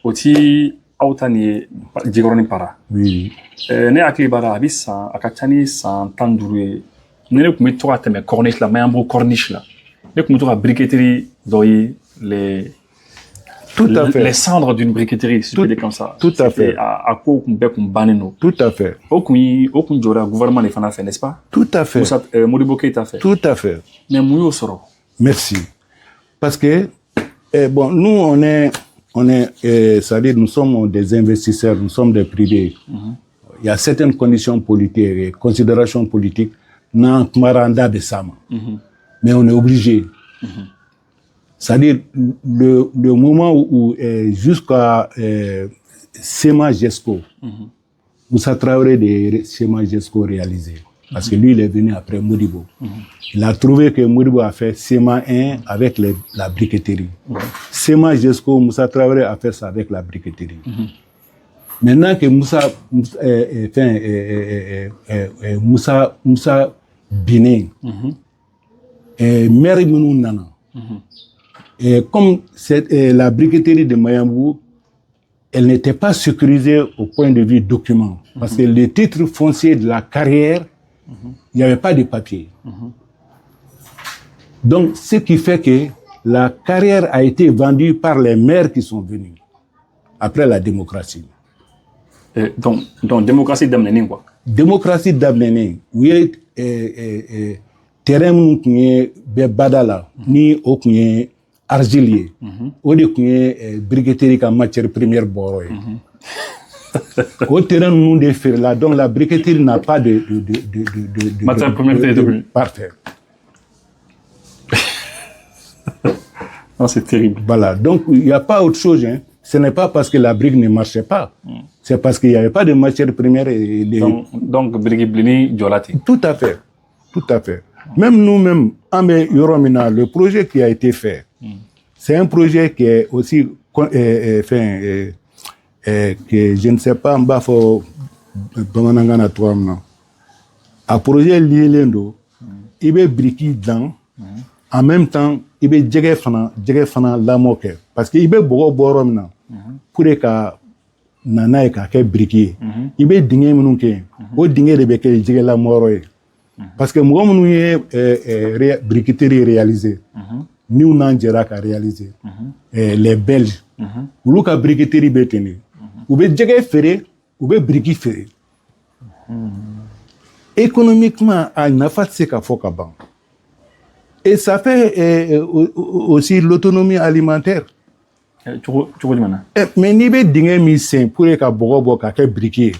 o ti aw ta nin ye Jikɔrɔni Para. Oui. Ne hakili b'a la a bɛ san a ka ca ni san 15 ye ne tun bɛ to ka tɛmɛ corniche la Mayembugu corniche la ne tun bɛ to ka briqueterie dɔ ye les cendres d'une briqueterie, si je peux dire comme ça. Tout à fait. À quoi on peut baner nous. Tout à fait. Aucun jora gouvernement les fana fait, n'est-ce pas? Tout à fait. Modibo Keïta fait. Tout à fait. Mais Mouyo Soro. Merci. Parce que bon, nous on est, c'est-à-dire nous sommes des investisseurs, nous sommes des privés. Il y a certaines conditions politiques et considérations politiques dans Maranda Bessama. Mais on est obligé. C'est-à-dire le moment où jusqu'à Sema Gesco, Moussa Traoré de Sema Gesco réalisé. Parce que lui, il est venu après Modibo. Il a trouvé que Modibo a fait Sema 1 avec la briqueterie. Sema Gesco, Moussa Traoré a fait ça avec la briqueterie. Maintenant que Moussa Biné, Mary Mounou Nana, et comme la briqueterie de Mayembugu, elle n'était pas sécurisée au point de vue document. Parce que les titres fonciers de la carrière, il n'y avait pas de papier. Donc, ce qui fait que la carrière a été vendue par les maires qui sont venus après la démocratie. Donc démocratie d'Amnéné, quoi. Démocratie d'Amnéné, oui, terrain qui est Badala, ni aucun argilier, ou de briqueterie comme matière première boroye. Au terrain nous de faire là, donc la briqueterie n'a pas de matière première parfait. Non, c'est terrible. Voilà, donc il n'y a pas autre chose. Hein. Ce n'est pas parce que la brique ne marchait pas. C'est parce qu'il n'y avait pas de matière première. Donc brique blini Djolati. Tout à fait. Tout à fait. Même nous-mêmes, Amé Yoromina, le projet qui a été fait, c'est un projet qui est aussi que je ne sais pas, Mbafo Bamanangana Touamna. Un projet lié il y a briqué dedans, en même temps, il y a Djegefana Lamoke. Parce qu'il y a beaucoup de pour que Nana est briqué. Il y a des gens qui ont des la moroye. Parce que moi, je briqueterie réalisée. Nous, on a réalisé. Les Belges. Nous avons briqueterie bétene. Ou bien djege ferré, ou bien briquet ferré. Économiquement, il n'a pas de ce qu'il faut. Et ça fait aussi l'autonomie alimentaire. Mais ni be dingé mi sen pour que bogo ka ke briquet.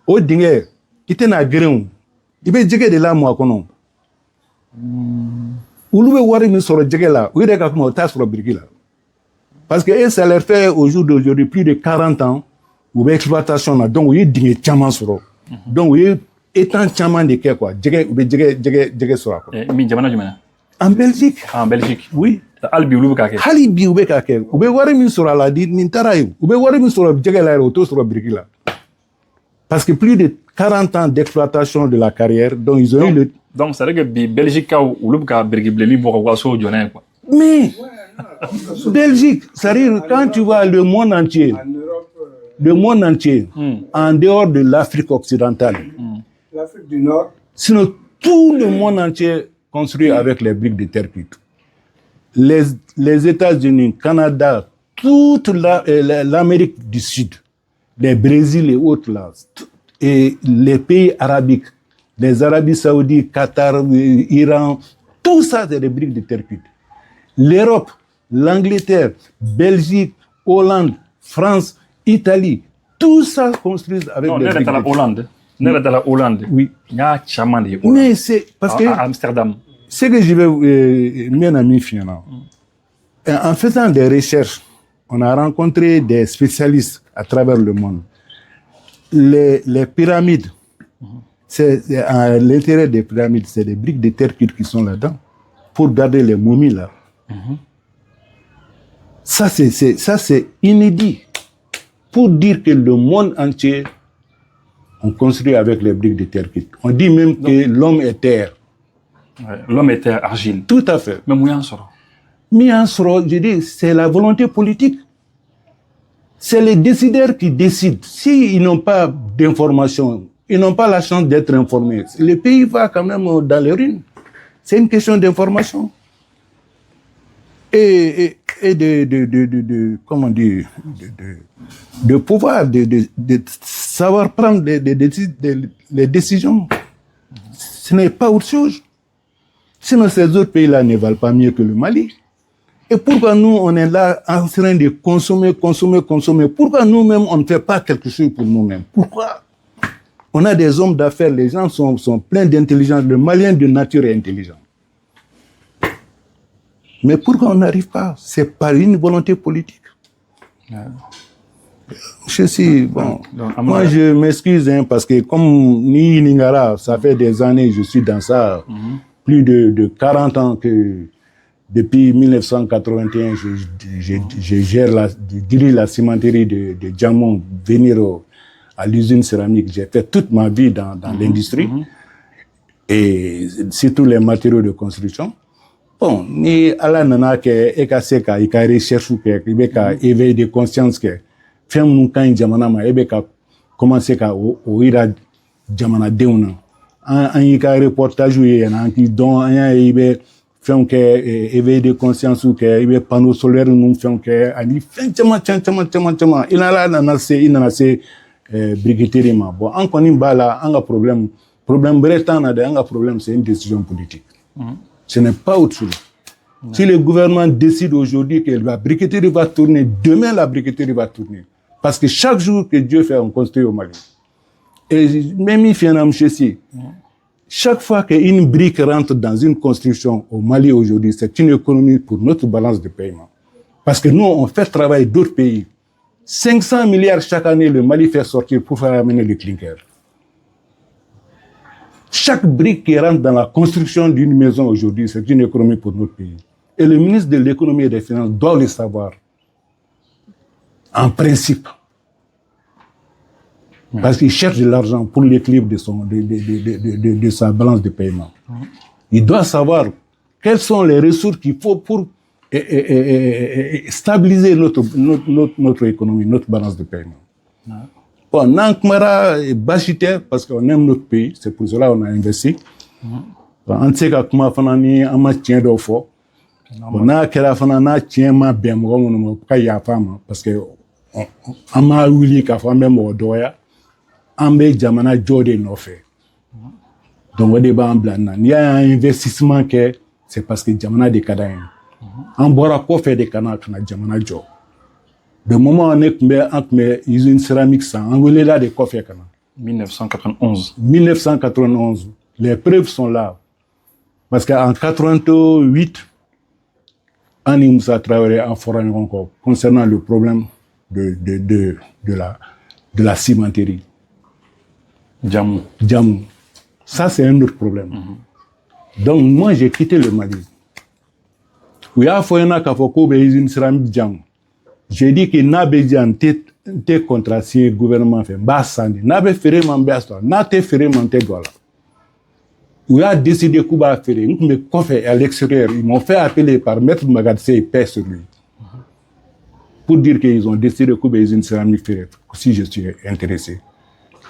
O dingé, ite na grain. Ibe djege de la mo akono. Ulu be wari mi soro djege la, o de ka kuma ta soro briquet la. Parce que ça leur fait au jour d'aujourd'hui plus de 40 ans ou exploitation là, donc il dingé chama soro. Donc il étant chama de ke quoi, djege soro quoi. Mi jamana jumana. En Belgique. En Belgique. Oui. Albi ulu ka ke. Halibi ube ka ke. Ube wari min soro la di min tarayu. Ube wari min soro djege la auto soro briquet la. Parce que plus de 40 ans d'exploitation de la carrière, donc ils ont eu le... Donc, ça veut dire que Belgique a eu briquet bleni pour avoir ça au Djonin, quoi. Mais, Belgique, c'est-à-dire quand tu vois le monde entier, en dehors de l'Afrique occidentale, l'Afrique du Nord, sinon tout le monde entier construit avec les briques de terre cuite. Les États-Unis, Canada, toute l'Amérique du Sud, les Brésil et autres là, et les pays arabiques, les Arabies Saoudites, Qatar, Iran, tout ça c'est des briques de terre cuite. L'Europe, l'Angleterre, Belgique, Hollande, France, Italie, Tout ça construit avec non, des briques dans la de terre. Hollande. Dans la Hollande. Oui. Il y a chaman de Hollande. Mais c'est parce que À Amsterdam. ce que je vais bien ami finalement. En faisant des recherches, on a rencontré des spécialistes à travers le monde. Les pyramides, c'est à l'intérieur des pyramides, c'est des briques de terre cuite qui sont là-dedans pour garder les momies là. Ça c'est inédit pour dire que le monde entier on construit avec les briques de terre cuite. On dit même que l'homme est terre. Ouais, l'homme était argile. Tout à fait. Mais Mouyan sera. Mais en soi, je dis, c'est la volonté politique. C'est les décideurs qui décident. S'ils n'ont pas d'informations, ils n'ont pas la chance d'être informés. Le pays va quand même dans les ruines. C'est une question d'information. Et comment dire, de pouvoir, de savoir prendre les décisions. Ce n'est pas autre chose. Sinon, ces autres pays-là ne valent pas mieux que le Mali. Et pourquoi nous, on est là en train de consommer? Pourquoi nous-mêmes, on ne fait pas quelque chose pour nous-mêmes? Pourquoi? On a des hommes d'affaires, les gens sont pleins d'intelligence. Le Malien de nature est intelligent. Mais pourquoi on n'arrive pas? C'est par une volonté politique. Je suis, bon, moi je m'excuse parce que comme Ni Ningara, ça fait des années je suis dans ça, plus de 40 ans que depuis 1981, je dirige la cimenterie de Djamon, venir à l'usine céramique. J'ai fait toute ma vie dans l'industrie et surtout les matériaux de construction. Bon, ni ala nana ke ekaseka ika recherche ke ibeka éveil de conscience ke fem nu kan jamana ma ebeka commencer ka o ira jamana deuna an ika reportage ye na ki don an ibe fem ke éveil de conscience ke ibe panneau solaire nu fem ke ani fem chama ina nana se briqueterie ma bon an koni bala an ga problème bretan na de an ga problème c'est une décision politique. Ce n'est pas autre chose. Si le gouvernement décide aujourd'hui que la briqueterie va tourner, demain la briqueterie va tourner. Parce que chaque jour que Dieu fait, on construit au Mali. Et même si chaque fois qu'une brique rentre dans une construction au Mali aujourd'hui, c'est une économie pour notre balance de paiement. Parce que nous, on fait travailler d'autres pays. 500 milliards chaque année, le Mali fait sortir pour faire amener le clinker. Chaque brique qui rentre dans la construction d'une maison aujourd'hui, c'est une économie pour notre pays. Et le ministre de l'économie et des finances doit le savoir. En principe. Parce qu'il cherche de l'argent pour l'équilibre de sa balance de paiement. Il doit savoir quelles sont les ressources qu'il faut pour stabiliser notre économie, notre balance de paiement. Bon, Nankmara est bachitaire parce qu'on aime notre pays, c'est pour cela qu'on a investi. On sait que comment fanani ama tient d'eau fort. On a que la fanana tient ma bien mon kaya femme parce que ama wuli ka fa même odoya ambe jamana jode no fait. Donc on débat en blanc. Il y a un investissement que c'est parce que jamana de kadain. On boira quoi faire des canaux kana jamana jo. Le moment où on est entre usine céramique, ça, on est là de quoi faire. 1991. 1991. Les preuves sont là. Parce qu'en 88, on a travaillé en forêt encore concernant le problème de la cimenterie. Djamou. Ça, c'est un autre problème. Donc, moi, j'ai quitté le Mali. Il y a une usine céramique Djamou. J'ai dit que n'abe dian te contracier gouvernement fait basandi n'abe feré mambeasto n'a te feré monter dola. Où a décidé qu'on va faire me coffre à l'extérieur, ils m'ont fait appeler par maître Magadse et paix sur lui. Pour dire qu'ils ont décidé qu'on va une céramique faire si je suis intéressé.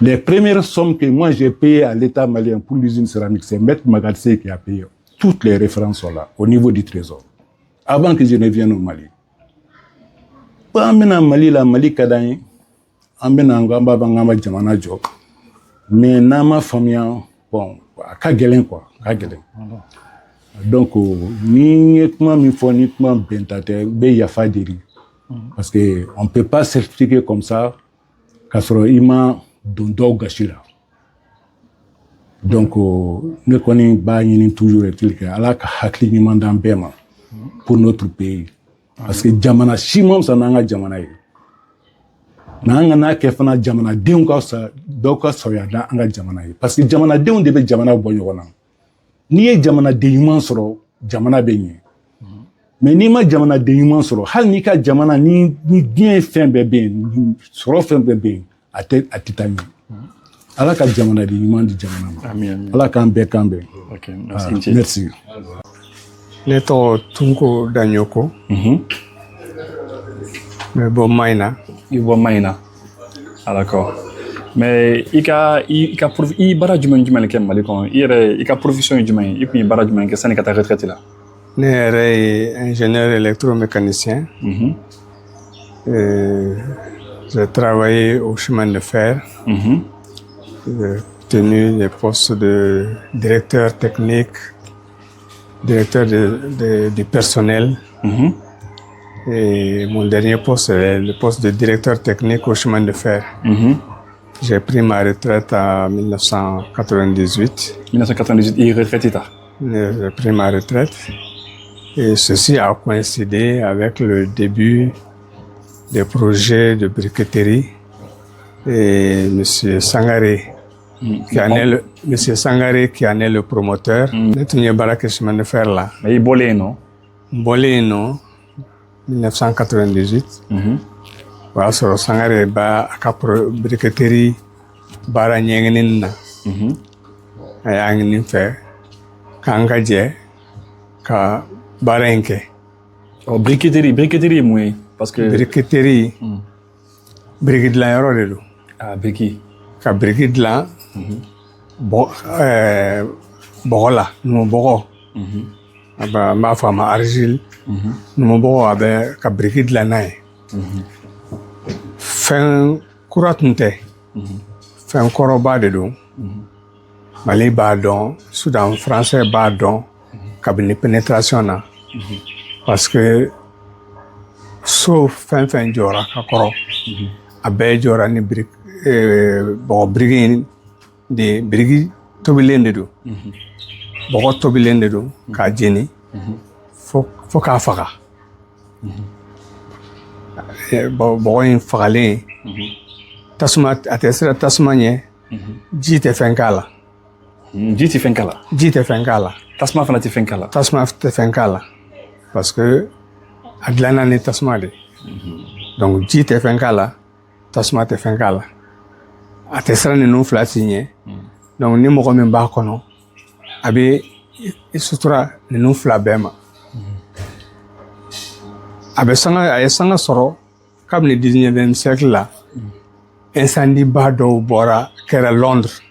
Les premières sommes que moi j'ai payées à l'État malien pour l'usine céramique, c'est maître Magadse qui a payé. Toutes les références sont là au niveau du trésor. Avant que je ne vienne au Mali. Amena Mali la Mali kadanye amena ngamba bangamba jamana jo mais nama famia bon ka gelen quoi ka gelen donc ni kuma mi foni kuma bentate be yafa diri parce que on peut pas s'expliquer comme ça k'a sɔrɔ i ma don dɔw gasi la. Donc ne kɔni b'a ɲini toujours est-il que Ala ka hakili ɲuman d'an bɛɛ ma pour notre pays. Parce que jamana si ma fisa n'an ka jamana ye. N'an kana kɛ fana jamanadenw ka fisa dɔw ka sɔrɔya da an ka jamana ye. Parce que jamanadenw de bɛ jamana bɔ ɲɔgɔn na. N'i ye jamanaden ɲuman sɔrɔ jamana bɛ ɲɛ. Mais n'i ma jamanaden ɲuman sɔrɔ hali n'i ka jamana ni diɲɛ fɛn bɛɛ bɛ yen sɔrɔ fɛn bɛɛ bɛ yen a tɛ taa ɲɛ. Ala ka jamanaden ɲuman di jamana ma. Amin. Ala k'an bɛɛ kan bɛn. Ok, merci. Merci. Ne tɔgɔ Tunko Daɲoko. N bɛ bɔ Mayina. I bɔ Mayina. Ah, d'accord. Mais i baara jumɛn de kɛ Mali kɔnɔ? I yɛrɛ i ka profession ye jumɛn ye? I kun ye baara jumɛn kɛ sani ka taa retraite la? Ne yɛrɛ ye ingénieur électromécanicien. J'ai travaillé au chemin de fer. J'ai tenu les postes de directeur technique, directeur du personnel. Et mon dernier poste est le poste de directeur technique au chemin de fer. J'ai pris ma retraite en 1998. 1998, il est retraité tard. J'ai pris ma retraite. Et ceci a coïncidé avec le début des projets de briqueterie. Et M. Sangaré, qui en est le promoteur, de tenir barake chemin de fer là. Mais il bolé, non? Bolé, non. 1998. Voilà, sur Sangaré, a briqueterie, bara nyenginin na. Ayanginin fait. Kangaje, ka barenke. Oh, briqueterie, moi. Parce que. Briqueterie. Briquet de la yɔrɔ de don. Ah, briquet. Ka briquet dilan bɔgɔ la numubɔgɔ an b'a fɔ a ma argile numubɔgɔ a bɛ ka briquet dilan n'a ye fɛn kura tun tɛ fɛn kɔrɔba de don Mali b'a dɔn Sudan français b'a dɔn kabini pénétration na parce que so fɛn fɛn jɔra ka kɔrɔ a bɛɛ jɔra ni bɔgɔ biriki de biriki tobilen de don bɔgɔ tobilen de don k'a jeni fo k'a faga bɔgɔ in fagalen tasuma a tɛ sira tasuma ɲɛ ji tɛ fɛn k'a la ji tɛ fɛn k'a la ji tɛ fɛn k'a la tasuma fana tɛ fɛn k'a la tasuma tɛ fɛn k'a la parce que a dilanna ni tasuma de donc ji tɛ fɛn k'a la tasuma tɛ fɛn k'a la a tɛ sira ninnu fila ti ɲɛ donc ni mɔgɔ min b'a kɔnɔ a bɛ i sutura ninnu fila bɛɛ ma a ye sanga sɔrɔ kabini 19e siècle la incendie ba dɔw kɛra Londres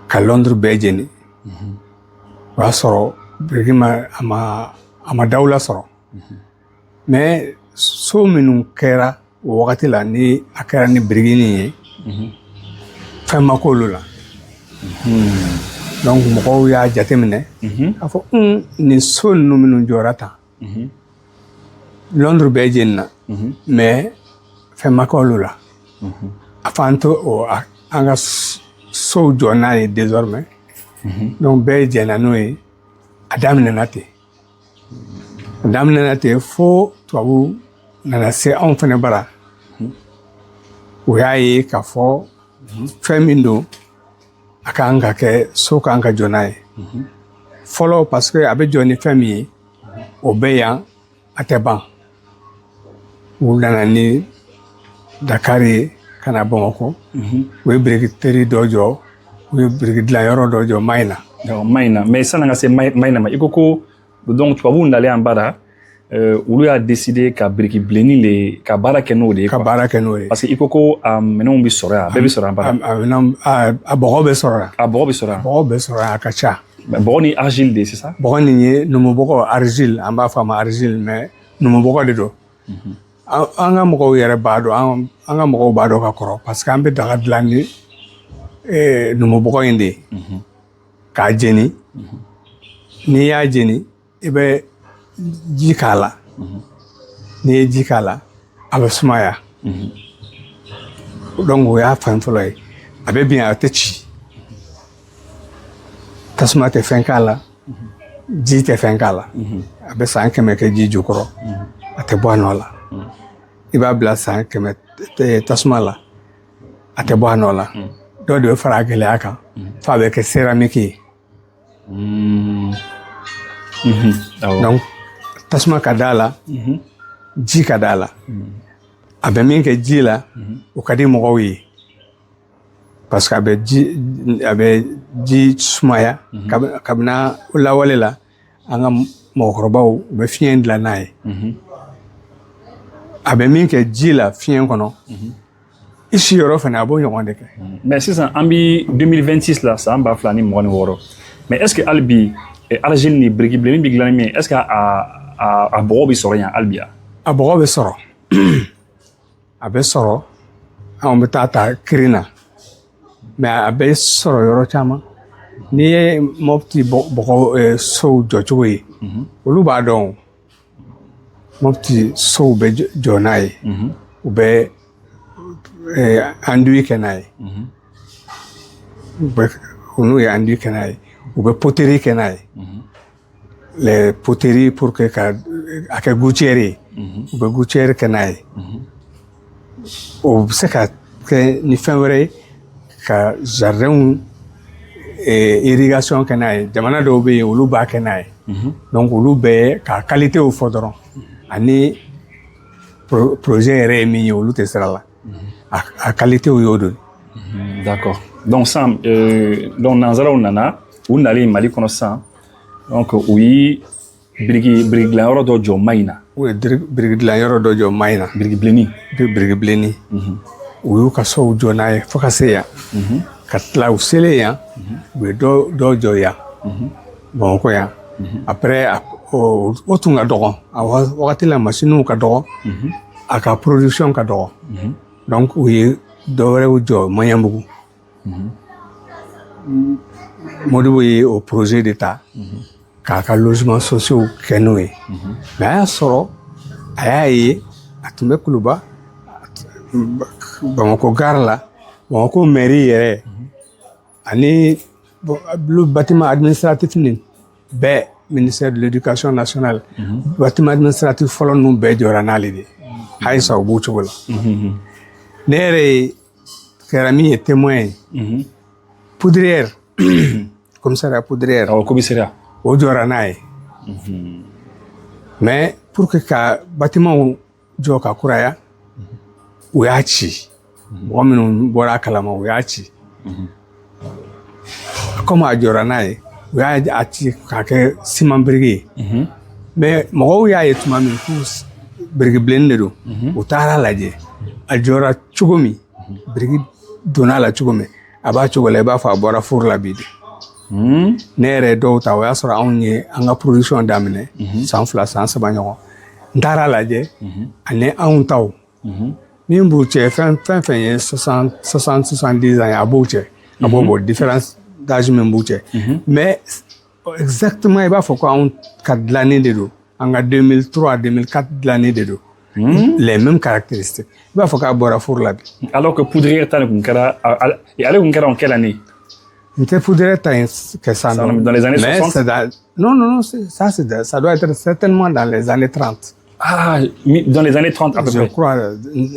ka Londres bɛɛ jeni o y'a sɔrɔ biriki a ma dawula sɔrɔ mais so minnu kɛra o wagati la ni a kɛra ni biriki ye fɛn ma k'olu la donc mɔgɔw y'a jateminɛ k'a fɔ nin so ninnu minnu jɔra tan Londres bɛɛ jenina mais fɛn ma k'olu la a f'an to an ka sow jɔ n'a ye désormais donc bɛɛ jɛna n'o ye a daminɛna ten fo tubabu nana se anw fɛnɛ bara o y'a ye k'a fɔ fɛn min don a k'an ka kɛ so k'an ka jɔ n'a ye fɔlɔ parce que a bɛ jɔ ni fɛn min ye o bɛ yan a tɛ ban u nana ni Dakar ye ka na Bamakɔ u ye birikiteri dɔ jɔ u ye biriki dilanyɔrɔ dɔ jɔ Mayina mais sanni an ka se Mayina ma i ko donc tubabuw nalen an bara olu y'a décidé ka biriki bilenni ka baara kɛ n'o de ye parce que i ko a minɛnw bɛ sɔrɔ yan a bɛɛ bɛ sɔrɔ yan bara a bɔgɔ bɛ sɔrɔ yan a bɔgɔ bɛ sɔrɔ yan a ka ca bɔgɔ ni argile de sisan bɔgɔ nin ye numubɔgɔ argile an b'a fɔ a ma argile mais numubɔgɔ de don an ka mɔgɔw yɛrɛ b'a dɔn an ka mɔgɔw b'a dɔn ka kɔrɔ parce que an bɛ daga dilan ni numubɔgɔ in de ye k'a jeni n'i y'a jeni i bɛ ji k'a la n'i ye ji k'a la a bɛ sumaya donc o y'a fan fɔlɔ ye a bɛ bin a tɛ ci tasuma tɛ fɛn k'a la ji tɛ fɛn k'a la a bɛ san 100 kɛ ji jukɔrɔ a tɛ bɔ a nɔ la i b'a bila san 100 tasuma la a tɛ bɔ a nɔ la dɔw de bɛ fara a gɛlɛya kan f'a bɛ kɛ céramique ye donc tasuma ka d'a la ji ka d'a la a bɛ min kɛ ji la o ka di mɔgɔw ye parce que a bɛ ji sumaya kabina lawale la an ka mɔgɔkɔrɔbaw u bɛ fiɲɛ dilan n'a ye a bɛ min kɛ ji la fiɲɛ kɔnɔ i siyɔrɔ fana a b'o ɲɔgɔn de kɛ mais sisan an bi 2026 la san 2026 mais est ce que hali bi argile ni biriki bilenni bi dilan ni min est ce que a bɔgɔ bɛ sɔrɔ yan hali bi a bɔgɔ bɛ sɔrɔ a bɛ sɔrɔ anw bɛ taa ta kirin na mais a bɛ sɔrɔ yɔrɔ caman n'i ye Mopti bɔgɔ sow jɔ cogo ye olu b'a dɔn Mopti sow bɛ jɔ n'a ye u bɛ enduit kɛ n'a ye n'u ye enduit kɛ n'a ye u bɛ poterie kɛ n'a ye les poteries pour que ka a kɛ gouttière ye u bɛ gouttière kɛ n'a ye o bɛ se ka kɛ ni fɛn wɛrɛ ye ka jardinw irrigation kɛ n'a ye jamana dɔw bɛ yen olu b'a kɛ n'a ye donc olu bɛɛ ka qualitéw fɔ dɔrɔn ani projet yɛrɛ ye min ye olu tɛ sira la a qualitéw y'o don d'accord donc san donc nanzaraw nana u nalen Mali kɔnɔ sisan donc u ye biriki dilanyɔrɔ dɔ jɔ Mayi na u ye biriki dilanyɔrɔ dɔ jɔ Mayi na biriki bilenni u y'u ka sow jɔ n'a ye fo ka se yan ka tila u selen yan u ye dɔ jɔ yan Bamakɔ yan après o tun ka dɔgɔ a wagati la machines ka dɔgɔ a ka production ka dɔgɔ donc u ye dɔ wɛrɛw jɔ Maɲanbugu Modibo ye o projet de ta k'a ka logements sociaux kɛ n'o ye mais a y'a sɔrɔ a y'a ye a tun bɛ Kuluba Bamakɔ gare la Bamakɔ mairie yɛrɛ ani le bâtiment administratif nin bɛɛ ministère de l'éducation nationale bâtiment administratif fɔlɔ ninnu bɛɛ jɔra n'ale de halisa u b'o cogo la ne yɛrɛ kɛra min ye témoin ye poudrière commissariat poudrière commissariat o jɔra n'a ye mais pour que ka bâtiment jɔ ka kuraya u y'a ci mɔgɔ minnu bɔra a kalama u y'a ci comme a jɔra n'a ye u y'a ci k'a kɛ ciment biriki ye mais mɔgɔw y'a ye tuma min k'u biriki bilenni de don u taara lajɛ a jɔra cogo min biriki donna a la cogo min a b'a cogo la i b'a fɔ a bɔra furu la bi de ne yɛrɛ dɔw ta o y'a sɔrɔ anw ye an ka production daminɛ san 2 san 3 ɲɔgɔn n taara lajɛ ani anw taw min b'u cɛ fɛn ye 60-70 ans ye a b'u cɛ a b'o bɔ différence d'âge min b'u cɛ mais exactement i b'a fɔ ko anw ka dilannen de don an ka 2003-2004 dilannen de don les mêmes caractéristiques i b'a fɔ k'a bɔra furu la bi alors que poudrière ta nin kun kɛra ale kun kɛra en quelle année n tɛ poudrière ta in kɛ san dans les années 60 non ça doit être certainement dans les années 30 ah dans les années 30 à peu près je crois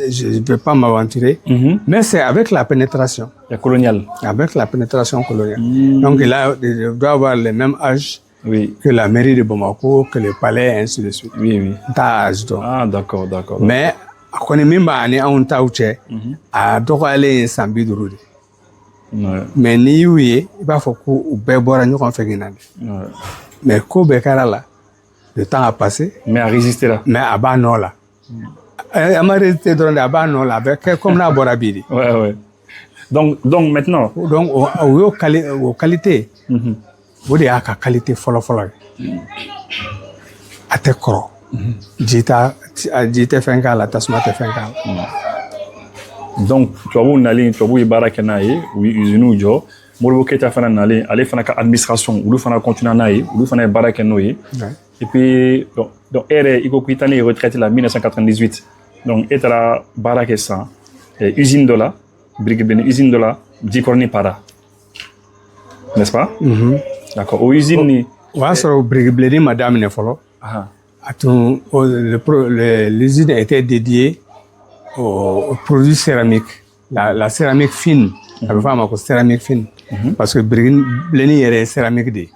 je ne peux pas m'aventurer mais c'est avec la pénétration coloniale avec la pénétration coloniale donc il doit avoir le même âge oui. que la mairie de Bamako, que le palais, ainsi de suite. Oui. Ah, d'accord. Mais, quand on est en taouche, à Dorale, c'est un bidou. Mais ni oui, il va falloir qu'on bébora nous confie. Mais quand Bekarala, le temps a passé. Mais à résister là. Mais à Banola. À ma résisté dans la Banola, avec comme la Borabidi. Ouais. Donc maintenant. Donc, aux qualités. O de y'a ka qualité fɔlɔ ye a tɛ kɔrɔ ji tɛ fɛn k'a la tasuma tɛ fɛn k'a la donc tubabuw nalen tubabuw ye baara kɛ n'a ye u ye usines jɔ Modibo Keita fana nalen ale fana ka administration olu fana continue n'a ye olu fana ye baara kɛ n'o ye et puis donc e yɛrɛ i ko k'i taalen retraite la 1998 donc e taara baara kɛ sisan usine dɔ la brique usine de la Djikorni Para. N'est-ce pas? D'accord. Aux usines. O y'a sɔrɔ birikibilenni ma daminɛ fɔlɔ. L'usine était dédiée aux produits céramiques. La céramique fine. A bɛ fɔ a ma ko céramique fine. Parce que birikibilenni yɛrɛ ye céramique de ye.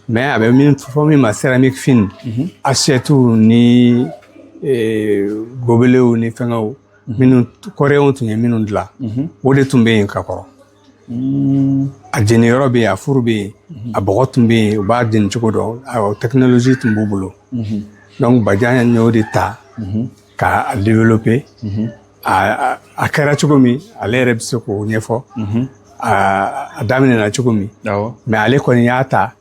Mais a bɛ min fɔ min ma céramique fine. Assiette ni gobelew ni fɛngɛw minnu kɔrɛɛnw tun ye minnu dilan. O de tun bɛ yen ka kɔrɔ. A jeniyɔrɔ bɛ yen, a furu bɛ yen, a bɔgɔ tun bɛ yen, u b'a jeni cogo dɔn, a technologie tun b'u bolo. Donc Badian y'o de ta k'a développer. A kɛra cogo min, ale yɛrɛ bɛ se k'o ɲɛfɔ. A daminɛna cogo min. Mais ale kɔni y'a ta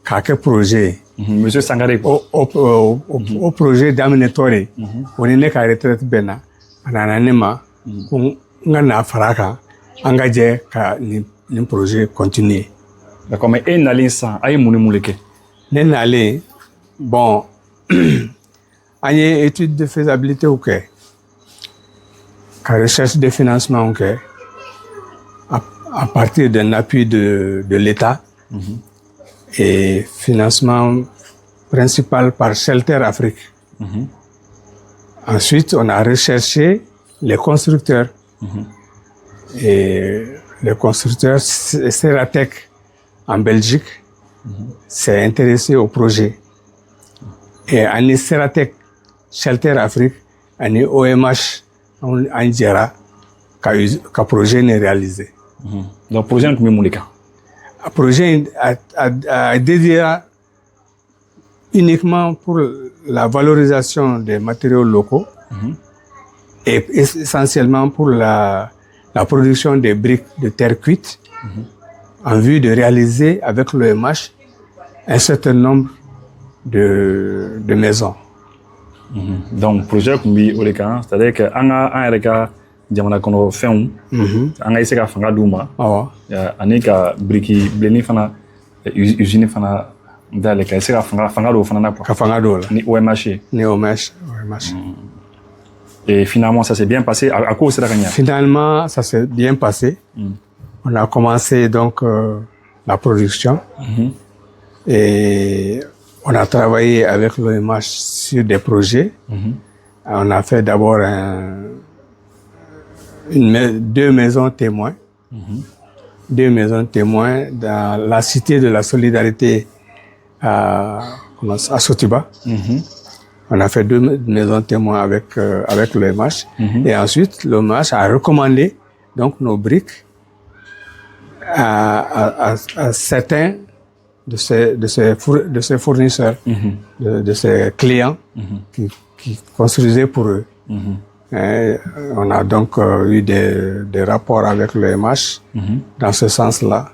k'a kɛ projet ye. Monsieur Sangare. O projet daminɛtɔ de, o ni ne ka retraite bɛnna, a nana ne ma ko n ka na fara a kan. An ka jɛ ka nin projet continuer. D'accord, mais e nalen san a ye mun ni mun de kɛ? Ne nalen, bon, an ye étude de faisabilité kɛ, ka recherche de financement kɛ, à partir d'un appui de l'État et financement principal par Shelter Afrique. Ensuite, on a recherché les constructeurs. Et le constructeur Ceratec en Belgique s'est intéressé au projet. Et en Ceratec Shelter Afrique, en OMH en Djera, le projet n'est réalisé. Donc le projet est combien de temps? Le projet a dédié uniquement pour la valorisation des matériaux locaux et essentiellement pour la production des briques de terre cuite en vue de réaliser avec l'OMH un certain nombre de maisons. Donc, le projet c'est-à-dire que jamana kono fɛnw an ka essayer ka fanga d'u ma ani ka biriki bilenni fana usine fana dayɛlɛ ka essayer ka fanga d'o fana na quoi. Ka fanga d'o la. Ni OMH. Ni OMH. Et finalement, ça s'est bien passé. À cause de la gagnante. Finalement, ça s'est bien passé. On a commencé donc la production et on a travaillé avec l'OMH sur des projets. On a fait d'abord deux maisons témoins. Deux maisons témoins dans la cité de la solidarité à Sotiba. On a fait deux maisons témoins avec l'OMH. Et ensuite, l'OMH a recommandé donc nos briques à certains de ses fournisseurs, de ses clients qui construisaient pour eux. Et on a donc eu des rapports avec l'OMH dans ce sens-là.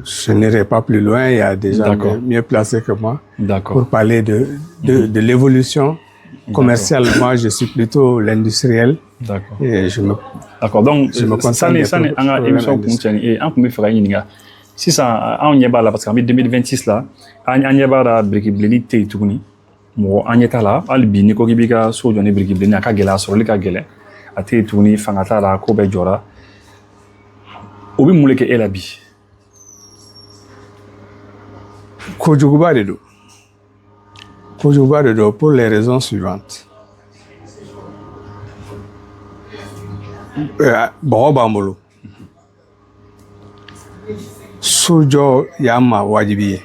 Je n'irai pas plus loin, il y a des gens mieux placés que moi pour parler de l'évolution commerciale. Moi, je suis plutôt l'industriel. D'accord. Et D'accord. Donc, je me concentre si ça, on y est là parce qu'en 2026 là, on y est là, briquebleni te tuguni. Mo on y est là, albi ni ko kibika so joni briquebleni aka gela so le ka gele. Ate tuguni fangata la ko be jora. Obi muleke elabi. Kojuguba de do pour les raisons suivantes. Bon bambolo. Sojo yama wajibi.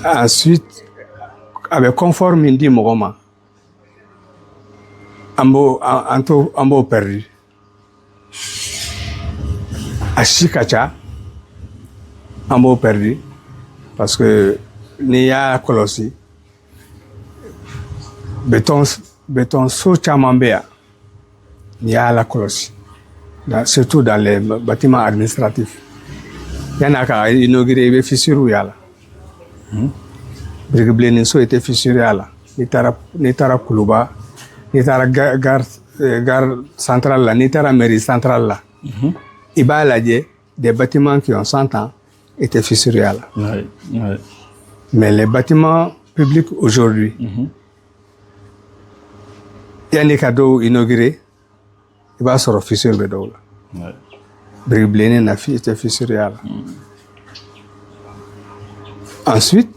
Ensuite, avec conforme indi mogoma. Ambo perdu. Ashikacha, ambo perdu. Parce que Nia Colossi, béton so chamambea, Nia la Colossi. Surtout dans les bâtiments administratifs. Il y en a qui ont inauguré des fissures. Briquebleni so était fissuré à la. Nitara Kuluba, Nitara gare centrale là, Nitara mairie centrale là. Des bâtiments qui ont 100 ans étaient fissurés à la. Mais les bâtiments publics aujourd'hui, yanni ka dɔw inauguré i b'a sɔrɔ fissure bɛ dɔw la Ouais. brique bilennen na tɛ fissure y'a la ensuite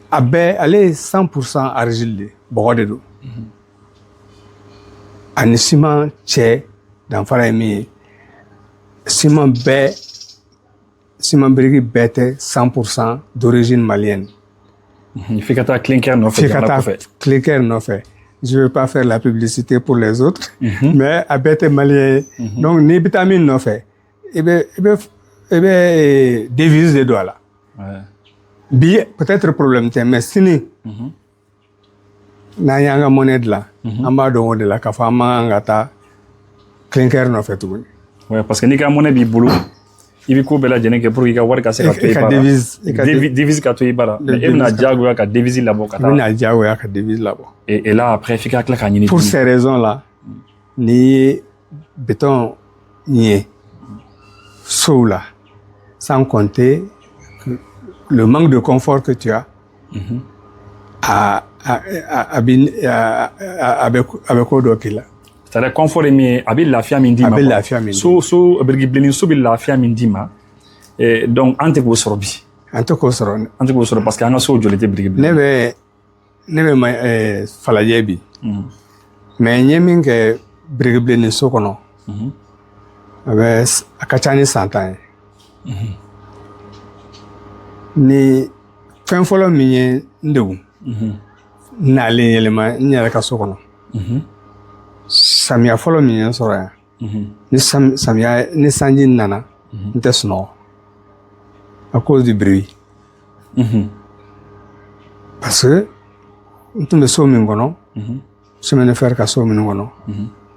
a bɛɛ ale ye 100% argile de bɔgɔ de don ani ciment cɛ danfara ye min ye ciment brique bɛɛ tɛ 100% d'origine malienne. F'i ka taa clinker nɔfɛ jamana kɔfɛ. Clinker nɔfɛ. Je ne veux pas faire la publicité pour les autres, mais à bête malien. Donc, ni vitamine non fait. Et bien, devise de doigts là. Bien, peut-être problème, mais si ni, n'a yanga monnaie de là, en bas de la kafama angata, clinker non fait tout. Ouais, parce que ni ka monnaie bi bolo, il bi ko bela jene ke pour i ka wari ka se ka to i bara. Devise ka to i bara. Mais e bina jago ka devise labo ka ta. Bina jago ka devise labo. Et là, après, il faut qu'il y ait pour ces raisons-là, ni béton ni sous là, sans compter le manque de confort que tu as avec quoi d'autre là. C'est-à-dire confort est mieux, avec la fière mindi. Avec la fière mindi. So bergiblenin so bil la fière mindi ma. Et donc ante ko sorobi. Ante ko soro. Ante ko soro parce que anga so jolete bergiblenin. Ne bɛ falajɛ bi mais n ye min kɛ birikibilenni so kɔnɔ a ka ca ni san 10 ye ni fɛn fɔlɔ min ye n degun n'ale yɛlɛma n yɛrɛ ka so kɔnɔ samiya fɔlɔ min ye n sɔrɔ yan ni sanji nana n tɛ sunɔgɔ à cause du bruit parce que n tun bɛ so min kɔnɔ chemin de fer ka so min kɔnɔ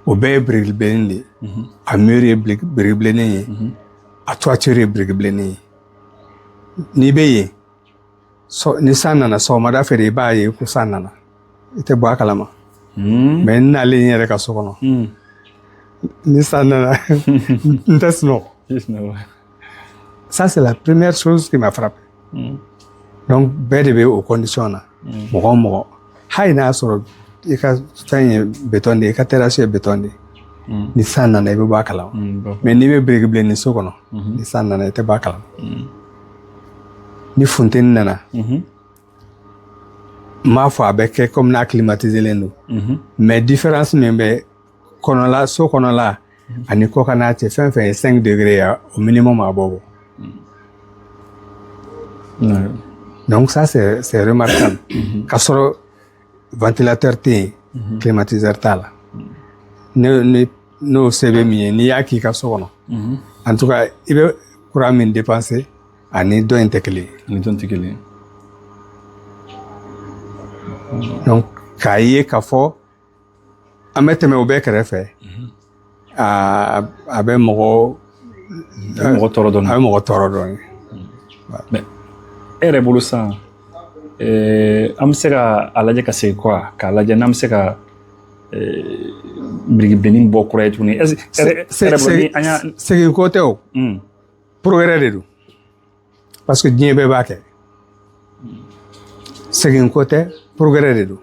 o bɛɛ ye birikibilennin de ye a mur ye birikibilennin ye a toiture ye birikibilennin ye n'i bɛ yen ni san nana sɔgɔmada fɛ de i b'a ye ko san nana i tɛ bɔ a kalama mais n nalen n yɛrɛ ka so kɔnɔ ni san nana n tɛ sunɔgɔ ça c'est la première chose qui m'a frappé donc bɛɛ de bɛ o condition na mɔgɔ o mɔgɔ hali n'a sɔrɔ i ka fɛn ye béton de ye i ka terrasse ye béton de ye ni san nana i bɛ bɔ a kalama mais n'i bɛ birikibilennin so kɔnɔ ni san nana i tɛ bɔ a kalama ni funteni nana n m'a fɔ a bɛ kɛ comme n'a climatiselen don mais différence min bɛ kɔnɔla so kɔnɔla ani kɔ ka n'a cɛ fɛn fɛn ye 5 degrés ya au minimum a bɔ donc ça c'est remarquable k'a sɔrɔ ventilateur tɛ yen climatiseur t'a la n'o se bɛ min ye n'i y'a k'i ka so kɔnɔ en tout cas i bɛ courant min dépenser ani dɔ in tɛ kelen ye donc k'a ye k'a fɔ an bɛ tɛmɛ o bɛɛ kɛrɛfɛ a bɛ mɔgɔ tɔɔrɔ dɔɔni a bɛ mɔgɔ tɔɔrɔ dɔɔni mais e yɛrɛ bolo sisan an bɛ se ka a lajɛ ka segin kɔ k'a lajɛ n'an bɛ se ka birikibilennin bɔ kura ye tuguni segin ko tɛ o progrès de don parce que diɲɛ bɛɛ b'a kɛ segin ko tɛ progrès de don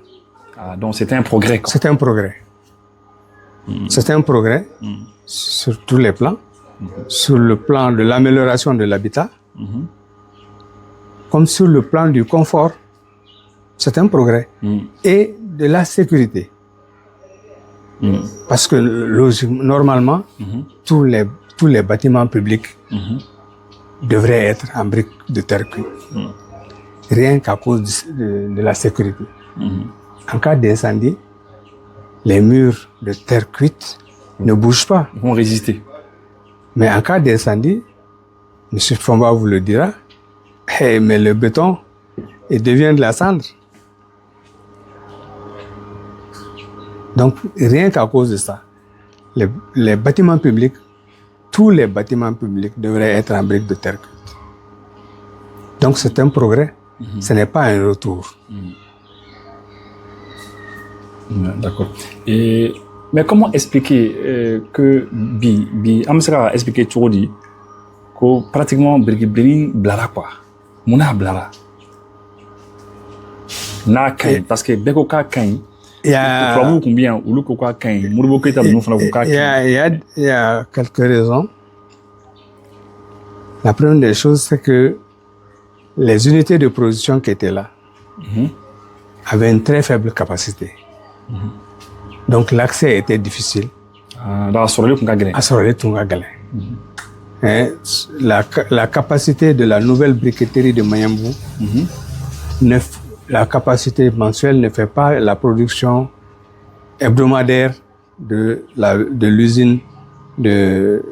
donc c'est un progrès quoi. C'est un progrès c'est un progrès sur tous les plans sur le plan de l'amélioration de l'habitat comme sur le plan du confort, c'est un progrès. Et de la sécurité. Parce que normalement, tous les bâtiments publics devraient être en briques de terre cuite. Rien qu'à cause de la sécurité. En cas d'incendie, les murs de terre cuite ne bougent pas. Ils vont résister. Mais en cas d'incendie, M. Fomba vous le dira, mais le béton, il devient de la cendre. Donc, rien qu'à cause de ça, les bâtiments publics, tous les bâtiments publics devraient être en briques de terre cuite. Donc, c'est un progrès. Ce n'est pas un retour. D'accord. Mais comment expliquer que on va expliquer tout dit que pratiquement birikibilennin blara quoi. Mun n'a blara n'a ka ɲi parce que bɛɛ ko k'a ka ɲi Il y a, Tubabu combien ou le coca kain Modibo Keïta nous fana coca il y a quelques raisons. La première des choses, c'est que les unités de production qui étaient là avaient une très faible capacité. Donc l'accès était difficile. dans sur le coca gagné. À Sorole Tunga Galin. La capacité de la nouvelle briqueterie de Mayambou, la capacité mensuelle ne fait pas la production hebdomadaire de l'usine de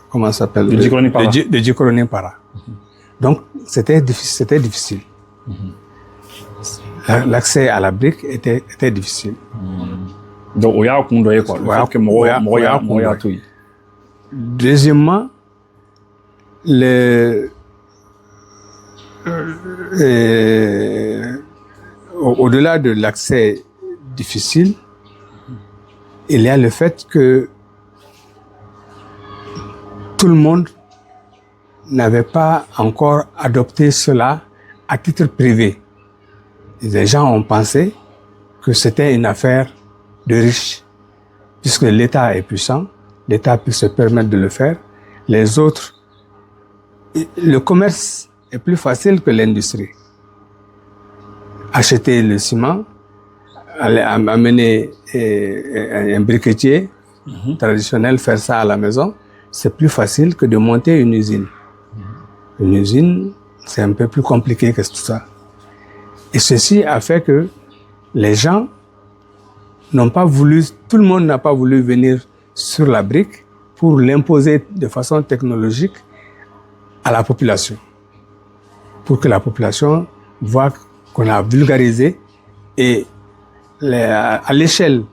comment ça s'appelle de Djikoroné Para. Donc c'était difficile. L'accès à la brique était difficile. Donc il y a quoi le fait que deuxièmement, au-delà de l'accès difficile, il y a le fait que tout le monde n'avait pas encore adopté cela à titre privé. Les gens ont pensé que c'était une affaire de riches, puisque l'État est puissant, l'État peut se permettre de le faire. Les autres, le commerce est plus facile que l'industrie. Acheter le ciment, amener un briquetier traditionnel, faire ça à la maison, c'est plus facile que de monter une usine. Une usine, c'est un peu plus compliqué que tout ça. Et ceci a fait que les gens n'ont pas voulu, tout le monde n'a pas voulu venir sur la brique pour l'imposer de façon technologique à la population. Pour que la population voit qu'on a vulgarisé et à l'échelle,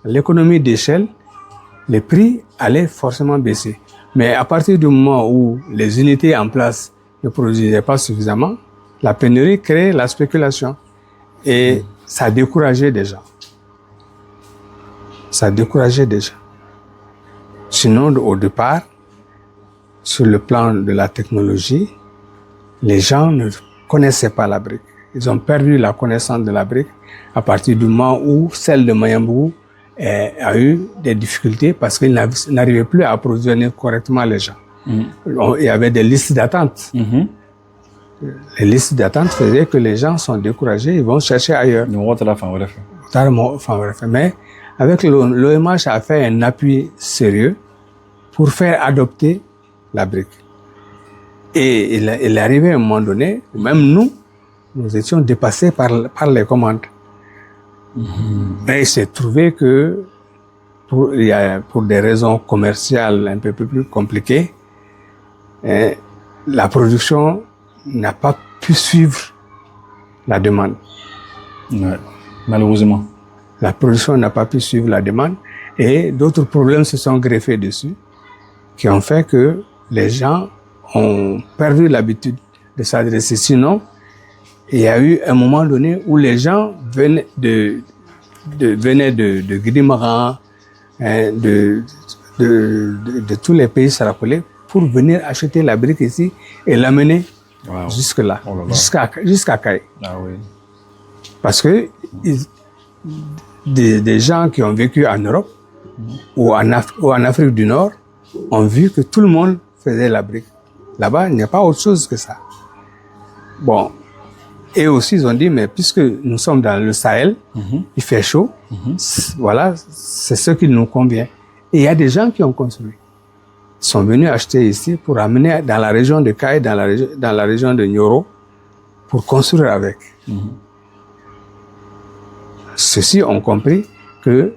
l'économie d'échelle, les prix allaient forcément baisser. Mais à partir du moment où les unités en place ne produisaient pas suffisamment, la pénurie crée la spéculation et ça décourageait des gens. Ça décourageait des gens. Sinon, au départ, sur le plan de la technologie, les gens ne connaissaient pas la brique. Ils ont perdu la connaissance de la brique à partir du moment où celle de Mayambou a eu des difficultés parce qu'ils n'arrivaient plus à approvisionner correctement les gens. Il y avait des listes d'attente. Les listes d'attente faisaient que les gens sont découragés, ils vont chercher ailleurs. Mais avec l'OMH a fait un appui sérieux pour faire adopter la brique. Et il est arrivé à un moment donné, même nous étions dépassés par les commandes. Mais il s'est trouvé que pour des raisons commerciales un peu plus compliquées, la production n'a pas pu suivre la demande. Ouais, malheureusement. La production n'a pas pu suivre la demande et d'autres problèmes se sont greffés dessus qui ont fait que les gens ont perdu l'habitude de s'adresser. Sinon, il y a eu un moment donné où les gens venaient de Guidimaran, de tous les pays saracolais pour venir acheter la brique ici et l'amener jusque-là, jusqu'à Caille. Ah oui. Parce que des gens qui ont vécu en Europe ou en Afrique du Nord ont vu que tout le monde faisait la brique. Là-bas, il n'y a pas autre chose que ça. Bon. Et aussi, ils ont dit, mais puisque nous sommes dans le Sahel, il fait chaud, voilà, c'est ce qui nous convient. Et il y a des gens qui ont construit. Ils sont venus acheter ici pour amener dans la région de Caille, dans la région de Nioro, pour construire avec. Ceux-ci ont compris que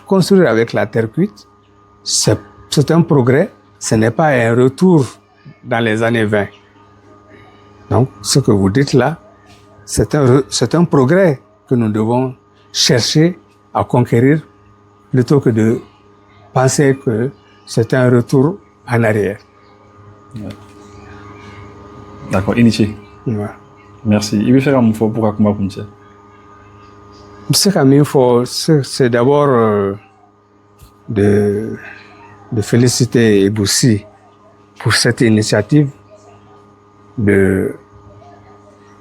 construire avec la terre cuite, c'est un progrès, ce n'est pas un retour dans les années 20. Donc, ce que vous dites là, c'est un progrès que nous devons chercher à conquérir plutôt que de penser que c'est un retour en arrière. Ouais. D'accord, Inichi. Ouais. Merci. Il veut faire un mot pour Akuma Puntia. Ce qu'il faut, c'est d'abord de féliciter Eboussi pour cette initiative de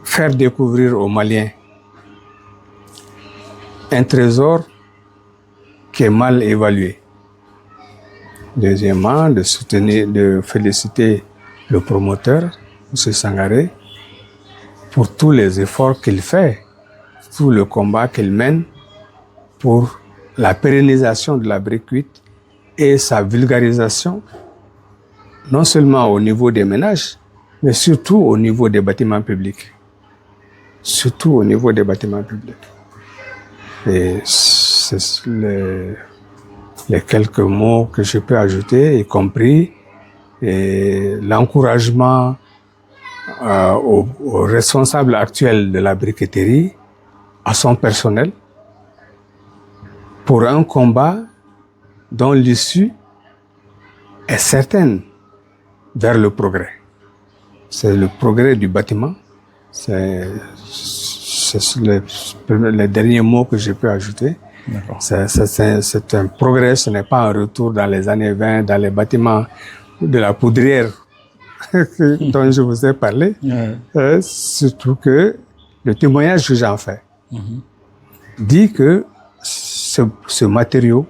faire découvrir aux Maliens un trésor qui est mal évalué. Deuxièmement, de féliciter le promoteur, M. Sangaré, pour tous les efforts qu'il fait, tout le combat qu'il mène pour la pérennisation de la brique cuite et sa vulgarisation, non seulement au niveau des ménages, mais surtout au niveau des bâtiments publics. Surtout au niveau des bâtiments publics. Et c'est les quelques mots que je peux ajouter, y compris l'encouragement au responsable actuel de la briqueterie, à son personnel, pour un combat dont l'issue est certaine vers le progrès. C'est le progrès du bâtiment. C'est les derniers mots que je peux ajouter. C'est un progrès, ce n'est pas un retour dans les années 20, dans les bâtiments de la poudrière dont je vous ai parlé. Surtout que le témoignage que j'en fais dit que ce matériau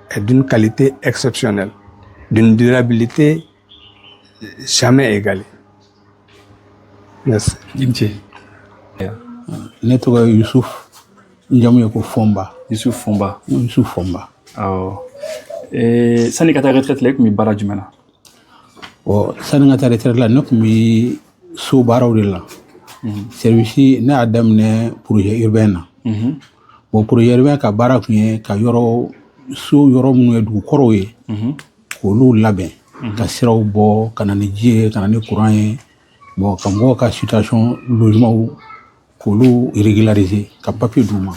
est d'une qualité exceptionnelle, d'une durabilité jamais égalée. Merci. Ne tɔgɔ ye Yusuf, n jamu ye ko Fɔnba. Yusuf Fɔnba. Yusuf Fɔnba. Awɔ. Sani ka taa retraite la, i kun bɛ baara jumɛn na? Sani ka taa retraite la, ne kun bɛ so baaraw de la. Service ne y'a daminɛ projet urbain na. Bon, projet urbain ka baara kun ye ka yɔrɔ minnu ye dugukɔrɔw ye, k'olu labɛn, ka siraw bɔ, ka na ni ji ye, ka na ni courant ye. Bon, ka mɔgɔw ka situation logement k'olu régulariser, ka papier d'u ma.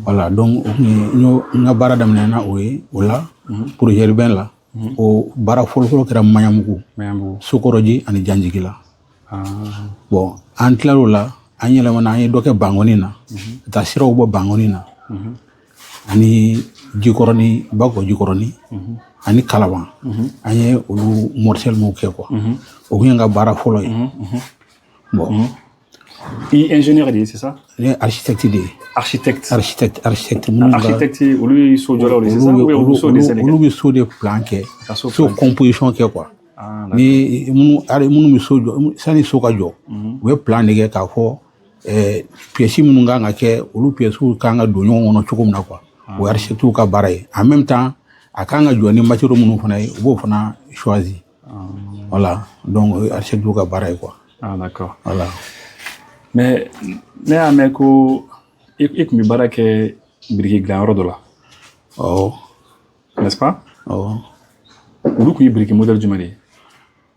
Voilà, donc n ka baara daminɛna o ye o la, projet urbain la. O baara fɔlɔfɔlɔ kɛra Maɲamugu, Sokɔrɔji ani Janjigi la. Bon, an tilal'o la, an yɛlɛmana, an ye dɔ kɛ Bangoni na, ka taa siraw bɔ Bangoni na, ani Jikɔrɔni, Bakɔ Jikɔrɔni, ani Kalaban. An ye olu morcellement kɛ quoi. O kun ye n ka baara fɔlɔ ye. Bon. I ingénieur de ye, c'est ça? Ne architecte de ye. Architecte. Architecte. Architecte olu ye so jɔlaw de, c'est ça? Olu so dessin kɛ? Olu bɛ so de plan kɛ, so composition kɛ quoi. Ni minnu bɛ so jɔ, sani so ka jɔ, u bɛ plan de kɛ k'a fɔ pièces minnu kan ka kɛ, olu pièces kan ka don ɲɔgɔn kɔnɔ cogo min na quoi. O ye architecte ka baara ye. En même temps, a kan ka jɔ ni matériaux minnu fana ye, u b'o fana choisi. Voilà, donc o ye architecte ka baara ye quoi. Ah d'accord. Voilà. Mais ne y'a mɛn ko i kun bɛ baara kɛ biriki dilanyɔrɔ dɔ la. Awɔ. N'est-ce pas? Awɔ. Olu kun ye biriki modèle jumɛn de ye?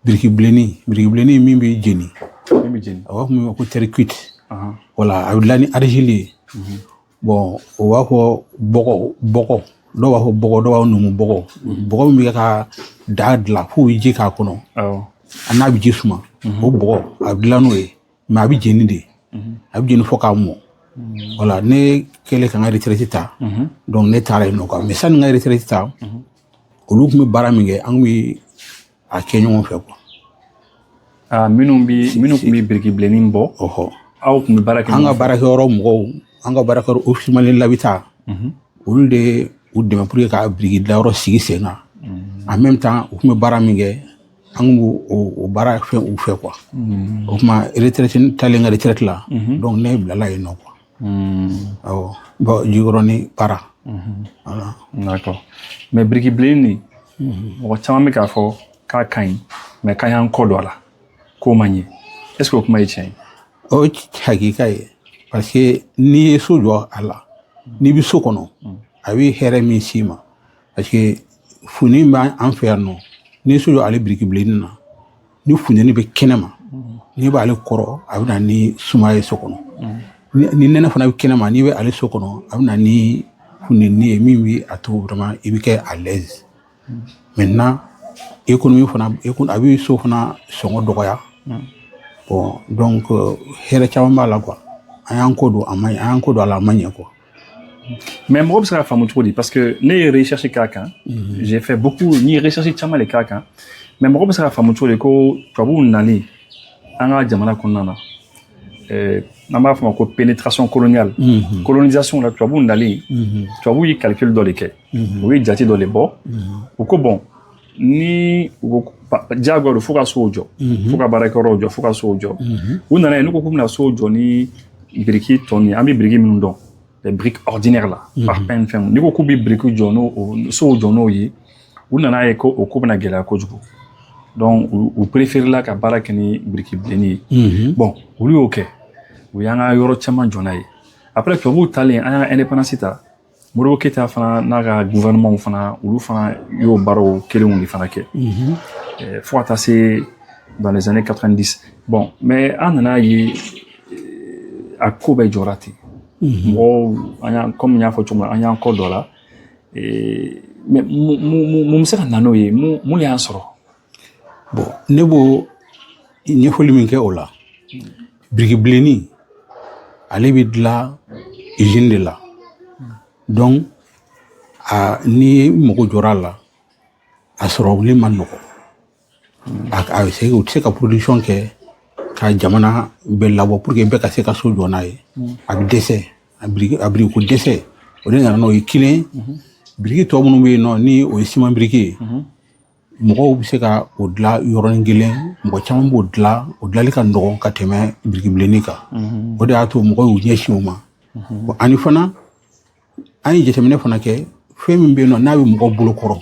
Biriki bilenni min bɛ jeni. Min bɛ jeni. A b'a fɔ min ma ko terre cuite. Voilà, a bɛ dilan ni argile ye. Bon, o b'a fɔ bɔgɔ, dɔw b'a fɔ bɔgɔ, dɔw b'a fɔ numu bɔgɔ. Bɔgɔ min bɛ kɛ ka da dilan f'u bɛ ji k'a kɔnɔ. A n'a bɛ ji suma. O bɔgɔ a bɛ dilan n'o ye. Mais a bɛ jeni de. A bɛ jeni fo k'a mɔ. Voilà, ne kɛlen ka n ka retraite ta. Donc ne taara yen nɔ quoi. Mais sani n ka retraite ta, olu tun bɛ baara min kɛ, an tun bɛ a kɛ ɲɔgɔn fɛ quoi. Minnu tun bɛ biriki bilenni bɔ. Aw tun bɛ baara kɛ. An ka baarakɛyɔrɔ mɔgɔw, an ka baarakɛyɔrɔ office Malienne l'habitat, olu de u dɛmɛ pour que ka biriki dilanyɔrɔ sigi sen kan. En même temps, u tun bɛ baara min kɛ, an tun b'o baara fɛn u fɛ quoi. O tuma retraite taalen ka retraite la, donc ne bilala yen nɔ quoi. Awɔ, bon Jikɔrɔni para. Voilà. D'accord. Mais biriki bilenni, mɔgɔ caman bɛ k'a fɔ k'a ka ɲi, mais k'an y'an kɔ don a la, k'o man ɲɛ. Est-ce que o kuma ye tiɲɛ ye? O ye hakika ye, parce que n'i ye so jɔ a la, n'i bɛ so kɔnɔ, a bɛ hɛrɛ min s'i ma, parce que funteni b'an fɛ yan nɔ, n'i ye so jɔ ale biriki bilenni na, ni funteni bɛ kɛnɛma, n'i b'ale kɔrɔ, a bɛ na ni suma ye so kɔnɔ. Ni nɛnɛ fana bɛ kɛnɛma, n'i bɛ ale so kɔnɔ, a bɛ na ni funteni ye min bɛ a to vraiment i bɛ kɛ à l'aise. Maintenant, économie fana, a bɛ so fana sɔngɔ dɔgɔya. Bon, donc hɛrɛ caman b'a la quoi. An y'an ko don a ma ɲɛ, an y'an ko don a la a ma ɲɛ quoi. Mais mɔgɔ bɛ se ka faamu cogo di? Parce que ne ye recherche k'a kan, j'ai fait beaucoup, n ye recherche caman de k'a kan, mais mɔgɔ bɛ se ka faamu cogo di ko tubabuw nali an ka jamana kɔnɔna na, n'an b'a fɔ ko pénétration coloniale. Colonisation la tubabu nalen tubabu ye calcul dɔ de kɛ u ye jate dɔ de bɔ u ko bon ni diyagoya don fo ka sow jɔ fo ka baarakɛyɔrɔw jɔ fo ka sow jɔ u nana ye n'u ko k'u bɛna sow jɔ ni biriki tɔ ni an bɛ biriki minnu dɔn les briques ordinaires là par peine fɛn n'i ko k'u bɛ biriki jɔ n'o sow jɔ n'o ye u nana ye ko o ko bɛna gɛlɛya kojugu donc u préféré ka baara kɛ ni biriki bilenni ye bon olu y'o kɛ u y'an ka yɔrɔ caman jɔ n'a ye après tubabuw talen an y'an ka indépendance ta Modibo Keyita fana n'a ka gouvernement fana olu fana y'o baaraw kelenw de fana kɛ fo ka taa se dans les années 90 bon mais an nana ye a ko bɛɛ jɔra ten mɔgɔw comme n y'a fɔ cogo min na an y'an kɔ dɔ la mais mun bɛ se ka na n'o ye mun de y'an sɔrɔ bon ne b'o ɲɛfɔli min kɛ o la biriki bilenni ale bɛ dilan usine de la donc ni mago jɔra a la a sɔrɔli man nɔgɔ a bɛ se u tɛ se ka production kɛ ka jamana bɛɛ labɔ pour que bɛɛ ka se ka so jɔ n'a ye a bɛ dɛsɛ a biriki ko dɛsɛ o de nana n'o ye kelen biriki tɔ minnu bɛ yen nɔ ni o ye siman biriki ye mɔgɔw bɛ se ka o dilan yɔrɔnin kelen mɔgɔ caman b'o dilan o dilanli ka nɔgɔn ka tɛmɛ biriki bilenni kan o de y'a to mɔgɔw y'u ɲɛsin o ma ani fana an ye jateminɛ fana kɛ fɛn min bɛ yen nɔ n'a bɛ mɔgɔ bolo kɔrɔ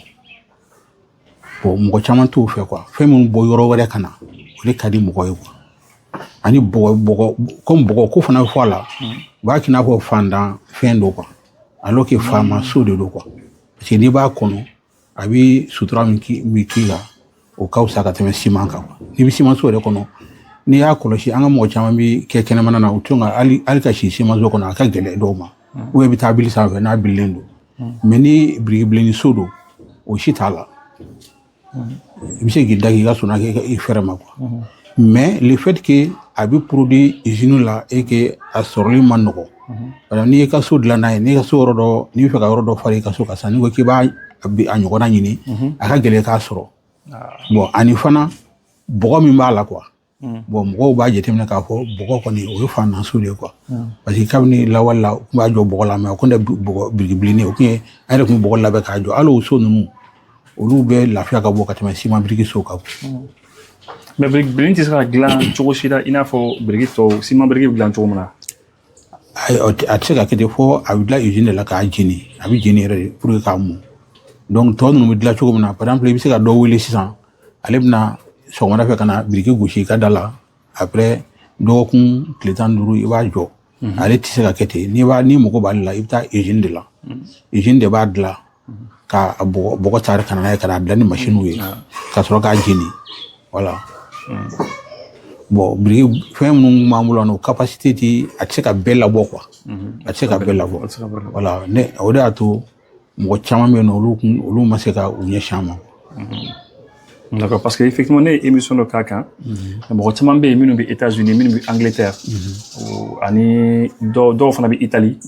bon mɔgɔ caman t'o fɛ quoi fɛn min bɔ yɔrɔ wɛrɛ ka na o de ka di mɔgɔ ye quoi ani bɔgɔ comme bɔgɔ ko fana bɛ fɔ a la u b'a k'i n'a fɔ fandan fɛn dɔ quoi alors que faama so de don quoi parce que n'i b'a kɔnɔ a bɛ sutura min k'i la o ka fisa ka tɛmɛ siman kan quoi n'i bɛ siman so yɛrɛ kɔnɔ n'i y'a kɔlɔsi an ka mɔgɔ caman bɛ kɛ kɛnɛmana na u tun ka hali ka si siman so kɔnɔ a ka gɛlɛn dɔw ma ou bien i bɛ taa bili sanfɛ n'a bililen don mais ni biriki bilenni so don o si t'a la i bɛ se k'i da k'i ka sɔnna kɛ i fɛrɛ ma quoi mais le fait que a bɛ produit usine la et que a sɔrɔli man nɔgɔ parce que n'i ye ka so dilan n'a ye n'i ka so yɔrɔ dɔ n'i bɛ fɛ ka yɔrɔ dɔ fara i ka so kan sisan n'i ko k'i b'a a ɲɔgɔnna ɲini a ka gɛlɛn k'a sɔrɔ bon ani fana bɔgɔ min b'a la quoi bon mɔgɔw b'a jateminɛ k'a fɔ bɔgɔ kɔni o ye fandanso de ye quoi parce que kabini lawale la u tun b'a jɔ bɔgɔ la mais o tun tɛ biriki bilenni o tun ye an yɛrɛ tun bɛ bɔgɔ labɛn k'a jɔ hali o so ninnu olu bɛ lafiya ka bɔ ka tɛmɛ siman biriki so kan mais biriki bilenni tɛ se ka dilan cogo si la i n'a fɔ biriki tɔw siman biriki bɛ dilan cogo min na a tɛ se ka kɛ ten fɔ a bɛ dilan usine de la k'a jeni a bɛ jeni yɛrɛ de pour que k'a mɔn donc tɔ ninnu bɛ dilan cogo min na par exemple i bɛ se ka dɔ wele sisan ale bɛna sɔgɔmada fɛ ka na biriki gosi i ka da la après dɔgɔkun tile 15 i b'a jɔ ale tɛ se ka kɛ ten ni mago b'ale la i bɛ taa usine de la usine de b'a dilan ka bɔgɔ tari ka na n'a ye ka n'a dilan ni machine ye ka sɔrɔ k'a jeni voilà bon biriki fɛn minnu b'an bolo yan capacité tɛ a tɛ se ka bɛɛ labɔ quoi a tɛ se ka bɛɛ labɔ voilà o de y'a to mɔgɔ caman bɛ yen nɔ olu ma se ka u ɲɛsin a ma d'accord parce que effectivement ne ye émission dɔ k'a kan mɔgɔ caman bɛ yen minnu bɛ États-Unis minnu bɛ Angleterre ani dɔw fana bɛ Italie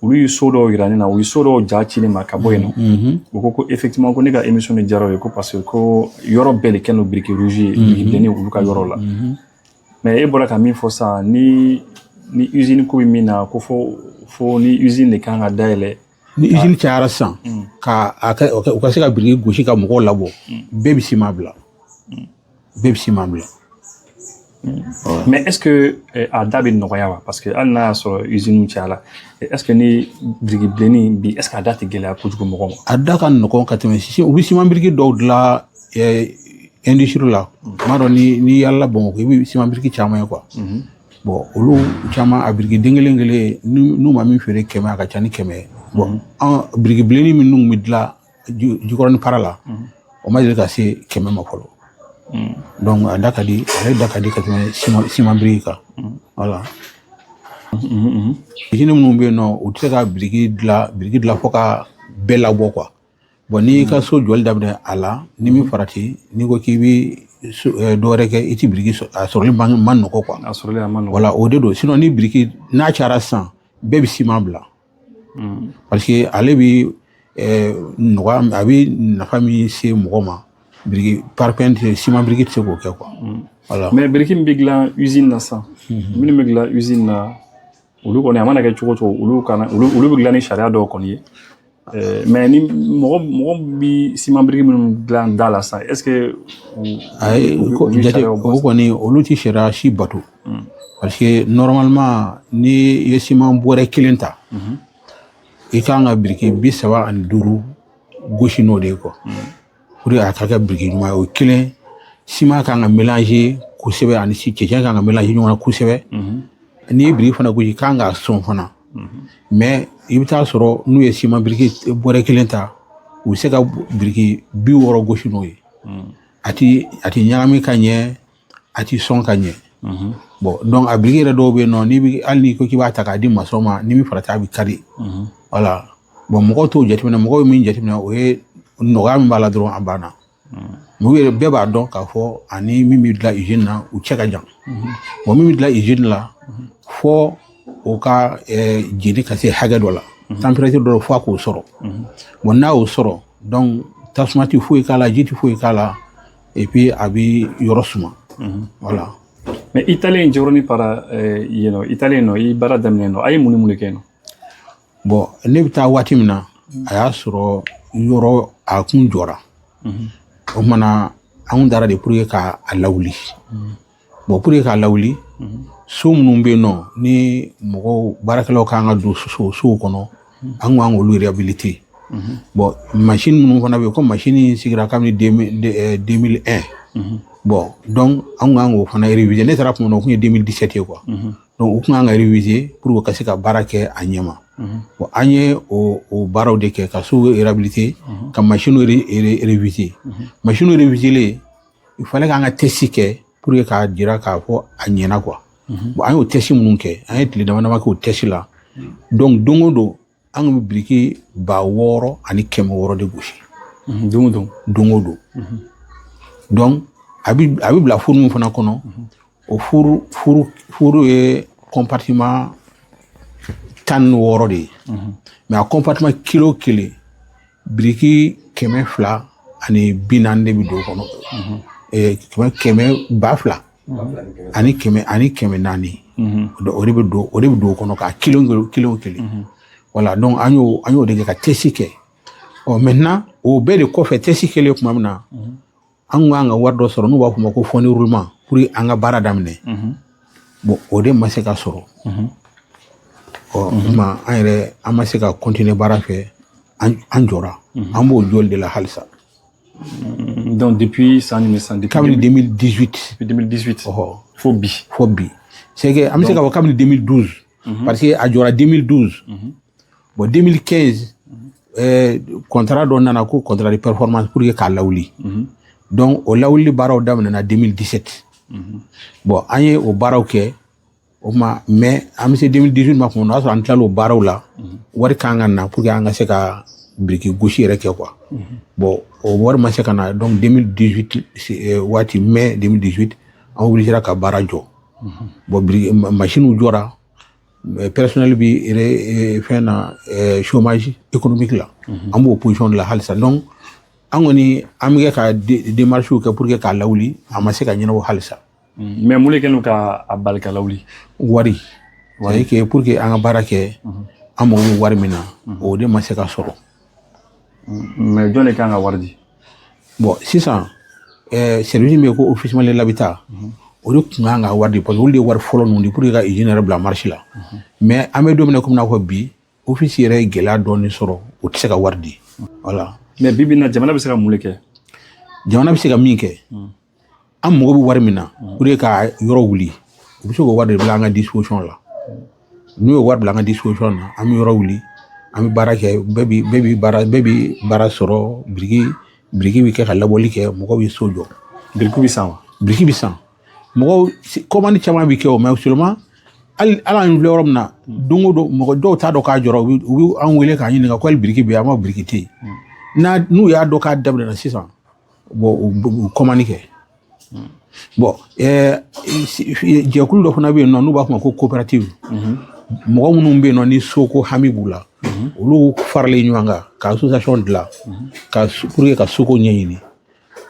olu ye so dɔw yira ne na u ye so dɔw ja ci ne ma ka bɔ yen nɔ u ko effectivement ko ne ka émission de diyara u ye ko parce que ko yɔrɔ bɛɛ de kɛlen don biriki rouge ye biriki bilenni olu ka yɔrɔ la mais e bɔra ka min fɔ sisan ni usine ko bɛ min na ko fo ni usine de kan ka dayɛlɛ ni usine cayara sisan u ka se ka biriki gosi ka mɔgɔw labɔ bɛɛ bɛ siman bila bɛɛ bɛ siman bila mais est-ce que a da bɛ nɔgɔya wa parce que hali n'a y'a sɔrɔ usine cayara est-ce que ni biriki bilenni bi est-ce que a da tɛ gɛlɛya kojugu mɔgɔ ma a da ka nɔgɔn ka tɛmɛ u bɛ siman biriki dɔw dilan industrie la tuma dɔ ni yala Bamakɔ i bɛ siman biriki caman ye quoi bon olu caman a biriki den kelen kelen n'u ma min feere 100 a ka ca ni 100 bon biriki bilenni minnu bɛ dilan Jikɔrɔni para la o ma deli ka se 100 ma fɔlɔ donc ale da ka di ka tɛmɛ siman biriki kan voilà usine minnu bɛ yen nɔ u tɛ se ka biriki dilan fo ka bɛɛ labɔ quoi bon n'i ka so jɔli daminɛ a la ni min farati n'i ko k'i bɛ dɔ wɛrɛ kɛ i tɛ biriki a sɔrɔli man nɔgɔ quoi a sɔrɔli man nɔgɔ voilà o de don sinon ni biriki n'a cayara sisan bɛɛ bɛ siman bila parce que ale bɛ nɔgɔya a bɛ nafa min se mɔgɔ ma biriki par peine siman biriki tɛ se k'o kɛ quoi Voilà. Mais biriki min bɛ dilan usine na sisan minnu bɛ dilan usine na olu kɔni a mana kɛ cogo o cogo olu bɛ dilan ni sariya dɔw kɔni ye mais ni mɔgɔ bi ciment biriki minnu dilan da la sisan est ce que o kɔni olu tɛ sariya si bato parce que normalement ni ye ciment bɔrɛ kelen ta i kan ka biriki 35 gosi n'o de ye quoi pour que a ka kɛ biriki ɲuman ye o kelen ciment kan ka mélanger kosɛbɛ ani cɛncɛn kan ka mélanger ɲɔgɔn na kosɛbɛ n'i ye biriki fana gosi kan ka sɔn fana mais i bɛ taa sɔrɔ n'u ye ciment biriki bɔrɛ kelen ta u bɛ se ka biriki 60 gosi n'o ye a ti ɲagami ka ɲɛ a ti sɔn ka ɲɛ bon donc a biriki yɛrɛ dɔw bɛ yen nɔ hali n'i ko k'i b'a ta k'a di maçon ma ni min farati a bɛ kari voilà bon mɔgɔw t'o jateminɛ mɔgɔw ye min jateminɛ o ye nɔgɔya min b'a la dɔrɔn a banna mais u yɛrɛ bɛɛ b'a dɔn k'a fɔ ani min bɛ dilan usine na u cɛ ka jan bon min bɛ dilan usine la fɔ o ka jeni ka se hakɛ dɔ la température dɔ fɔ a k'o sɔrɔ bon n'a y'o sɔrɔ donc tasuma tɛ foyi k'a la ji tɛ foyi k'a la et puis a bɛ yɔrɔ suma voilà. mais italien jɔyɔrɔ para yen nɔ italien nɔ i baara daminɛ nɔ a ye mun ni mun de kɛ yen nɔ. bon ne bɛ taa waati min na a y'a sɔrɔ yɔrɔ a kun jɔra o kumana an dara de pour que k'a lawuli bon pour que k'a lawuli so minnu bɛ yen nɔ ni mɔgɔw baarakɛlaw kan ka don sow kɔnɔ an k'an k'olu réhabiliter bon machine minnu fana bɛ yen ko machine sigira kabini 2001 bon donc an k'an k'o fana réviser ne taara kuma na o kun ye 2017 ye quoi donc u kun kan ka réviser pour que ka se ka baara kɛ a ɲɛma bon an ye o baaraw de kɛ ka so réhabiliter ka machine réviser machine réviser il fallait k'an ka test kɛ pour que k'a jira k'a fɔ a ɲɛna quoi bon an y'o test minnu kɛ an ye tile dama dama kɛ o test la donc don o don an kun bɛ biriki 6,600 de gosi don o don donc a bɛ bila furu min fana kɔnɔ o furu ye compartiment 16 de ye mais a compartiment kilo kelen biriki 240 de bɛ don o kɔnɔ 200,000 ani 400 o de bɛ don o kɔnɔ ka kilo kelen voilà donc an y'o de kɛ ka test kɛ maintenant o bɛɛ de kɔfɛ test kɛlen tuma min na an ko an ka wari dɔ sɔrɔ n'u b'a fɔ o ma ko fond de roulement pour an ka baara daminɛ bon o de ma se ka sɔrɔ an ma se ka continuer baara fɛ an jɔra an b'o jɔli de la halisa. donc depuis san jumɛn san kabini 2018 fo bi c'est que an bɛ se ka fɔ kabini 2012 parce que a jɔra 2012 bon 2015 contrat dɔ nana ko contrat de performance pour que k'a lawuli donc o lawuli baaraw daminɛna 2017 bon an ye o baaraw kɛ o ma mais an bɛ se 2018 ma kuma o y'a sɔrɔ an tilala o baaraw la wari kan ka na pour que an ka se ka biriki gosi yɛrɛ kɛ quoi bon o wari ma se ka na donc 2018 waati mai 2018 an obligeera ka baara jɔ bon biriki machine jɔra personnel bi fɛn na chômage économique la an b'o position de la halisa donc an kɔni an bɛ kɛ ka démarche kɛ pour que k'a lawuli a ma se ka ɲɛnabɔ halisa. mais mun de kɛlen ka a bali ka lawuli. wari c'est que pour que an ka baara kɛ an mago bɛ wari min na o de ma se ka sɔrɔ. mais jɔn de kan ka wari di. bon sisan service min bɛ ko officiellement de l'habitat o de tun kan ka wari di parce que olu de ye wari fɔlɔ ninnu di pour que ka usine yɛrɛ bila marché la mais an bɛ don min na komi n'a fɔ bi office yɛrɛ ye gɛlɛya dɔɔni sɔrɔ o tɛ se ka wari di voilà. mais bi na jamana bɛ se ka mun de kɛ. jamana bɛ se ka min kɛ an mago bɛ wari min na pour que ka yɔrɔ wuli u bɛ se k'o wari de bila an ka disposition la n'u ye wari bila an ka disposition na an bɛ yɔrɔ wuli an bɛ baara kɛ bɛɛ bɛ baara sɔrɔ biriki bɛ kɛ ka labɔli kɛ mɔgɔw bɛ so jɔ. biriki bɛ san wa. biriki bɛ san mɔgɔw commande caman bɛ kɛ o mais seulement hali an filɛ yɔrɔ min na don o don mɔgɔ dɔw t'a dɔn k'a jɔra u bɛ an wele k'an ɲininka ko hali biriki bɛ yen an ma biriki tɛ yen n'u y'a dɔn k'a daminɛna sisan bon u commande kɛ bon jɛkulu dɔ fana bɛ yen nɔ n'u b'a fɔ ma ko coopérative mɔgɔ minnu bɛ yen nɔ ni so ko hami b'u la olu faralen ɲɔgɔn kan ka association dilan pour que ka soko ɲɛɲini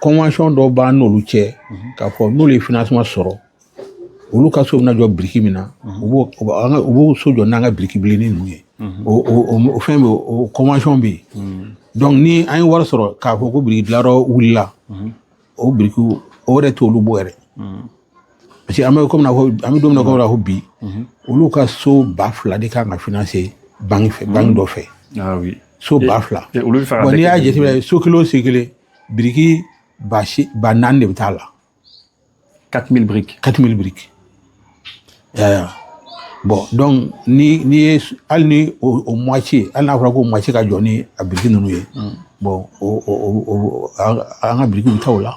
convention dɔ b'an n'olu cɛ k'a fɔ n'olu ye financement sɔrɔ olu ka so bɛna jɔ biriki min na u b'o so jɔ n'an ka biriki bilenni ninnu ye o fɛn bɛ o convention bɛ yen donc ni an ye wari sɔrɔ k'a fɔ ko biriki dilanyɔrɔ wulila o biriki o yɛrɛ t'olu bɔ yɛrɛ parce que an bɛ don min na ko bi olu ka so 2000 de kan ka financer banque dɔ fɛ so 2000 bon n'i y'a jateminɛ so kelen o so kelen biriki 4,000 de bɛ t'a la 4000 briques 4000 briques bon donc ni ye hali ni o moitié hali n'a fɔra ko moitié ka jɔ ni a biriki ninnu ye bon an ka biriki bɛ taa o la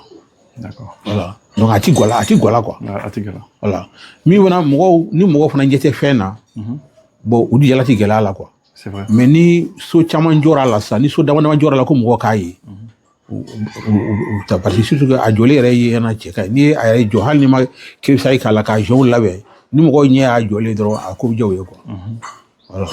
d'accord voilà donc a ti gwala quoi a ti gwala voilà min fana ni mɔgɔ fana ɲɛ tɛ fɛn na bon u jala ti gɛlɛya la quoi c'est vrai mais ni so caman jɔra la sisan ni so dama dama jɔra la ko mɔgɔ k'a ye ta parce que surtout que a jɔli yɛrɛ ye yana cɛ ka ni ye a yɛrɛ jɔ hali ni ma kirisayi k'a la k'a jɔnw labɛn ni mɔgɔw ɲɛ y'a jɔlen dɔrɔn a ko bɛ diya u ye quoi voilà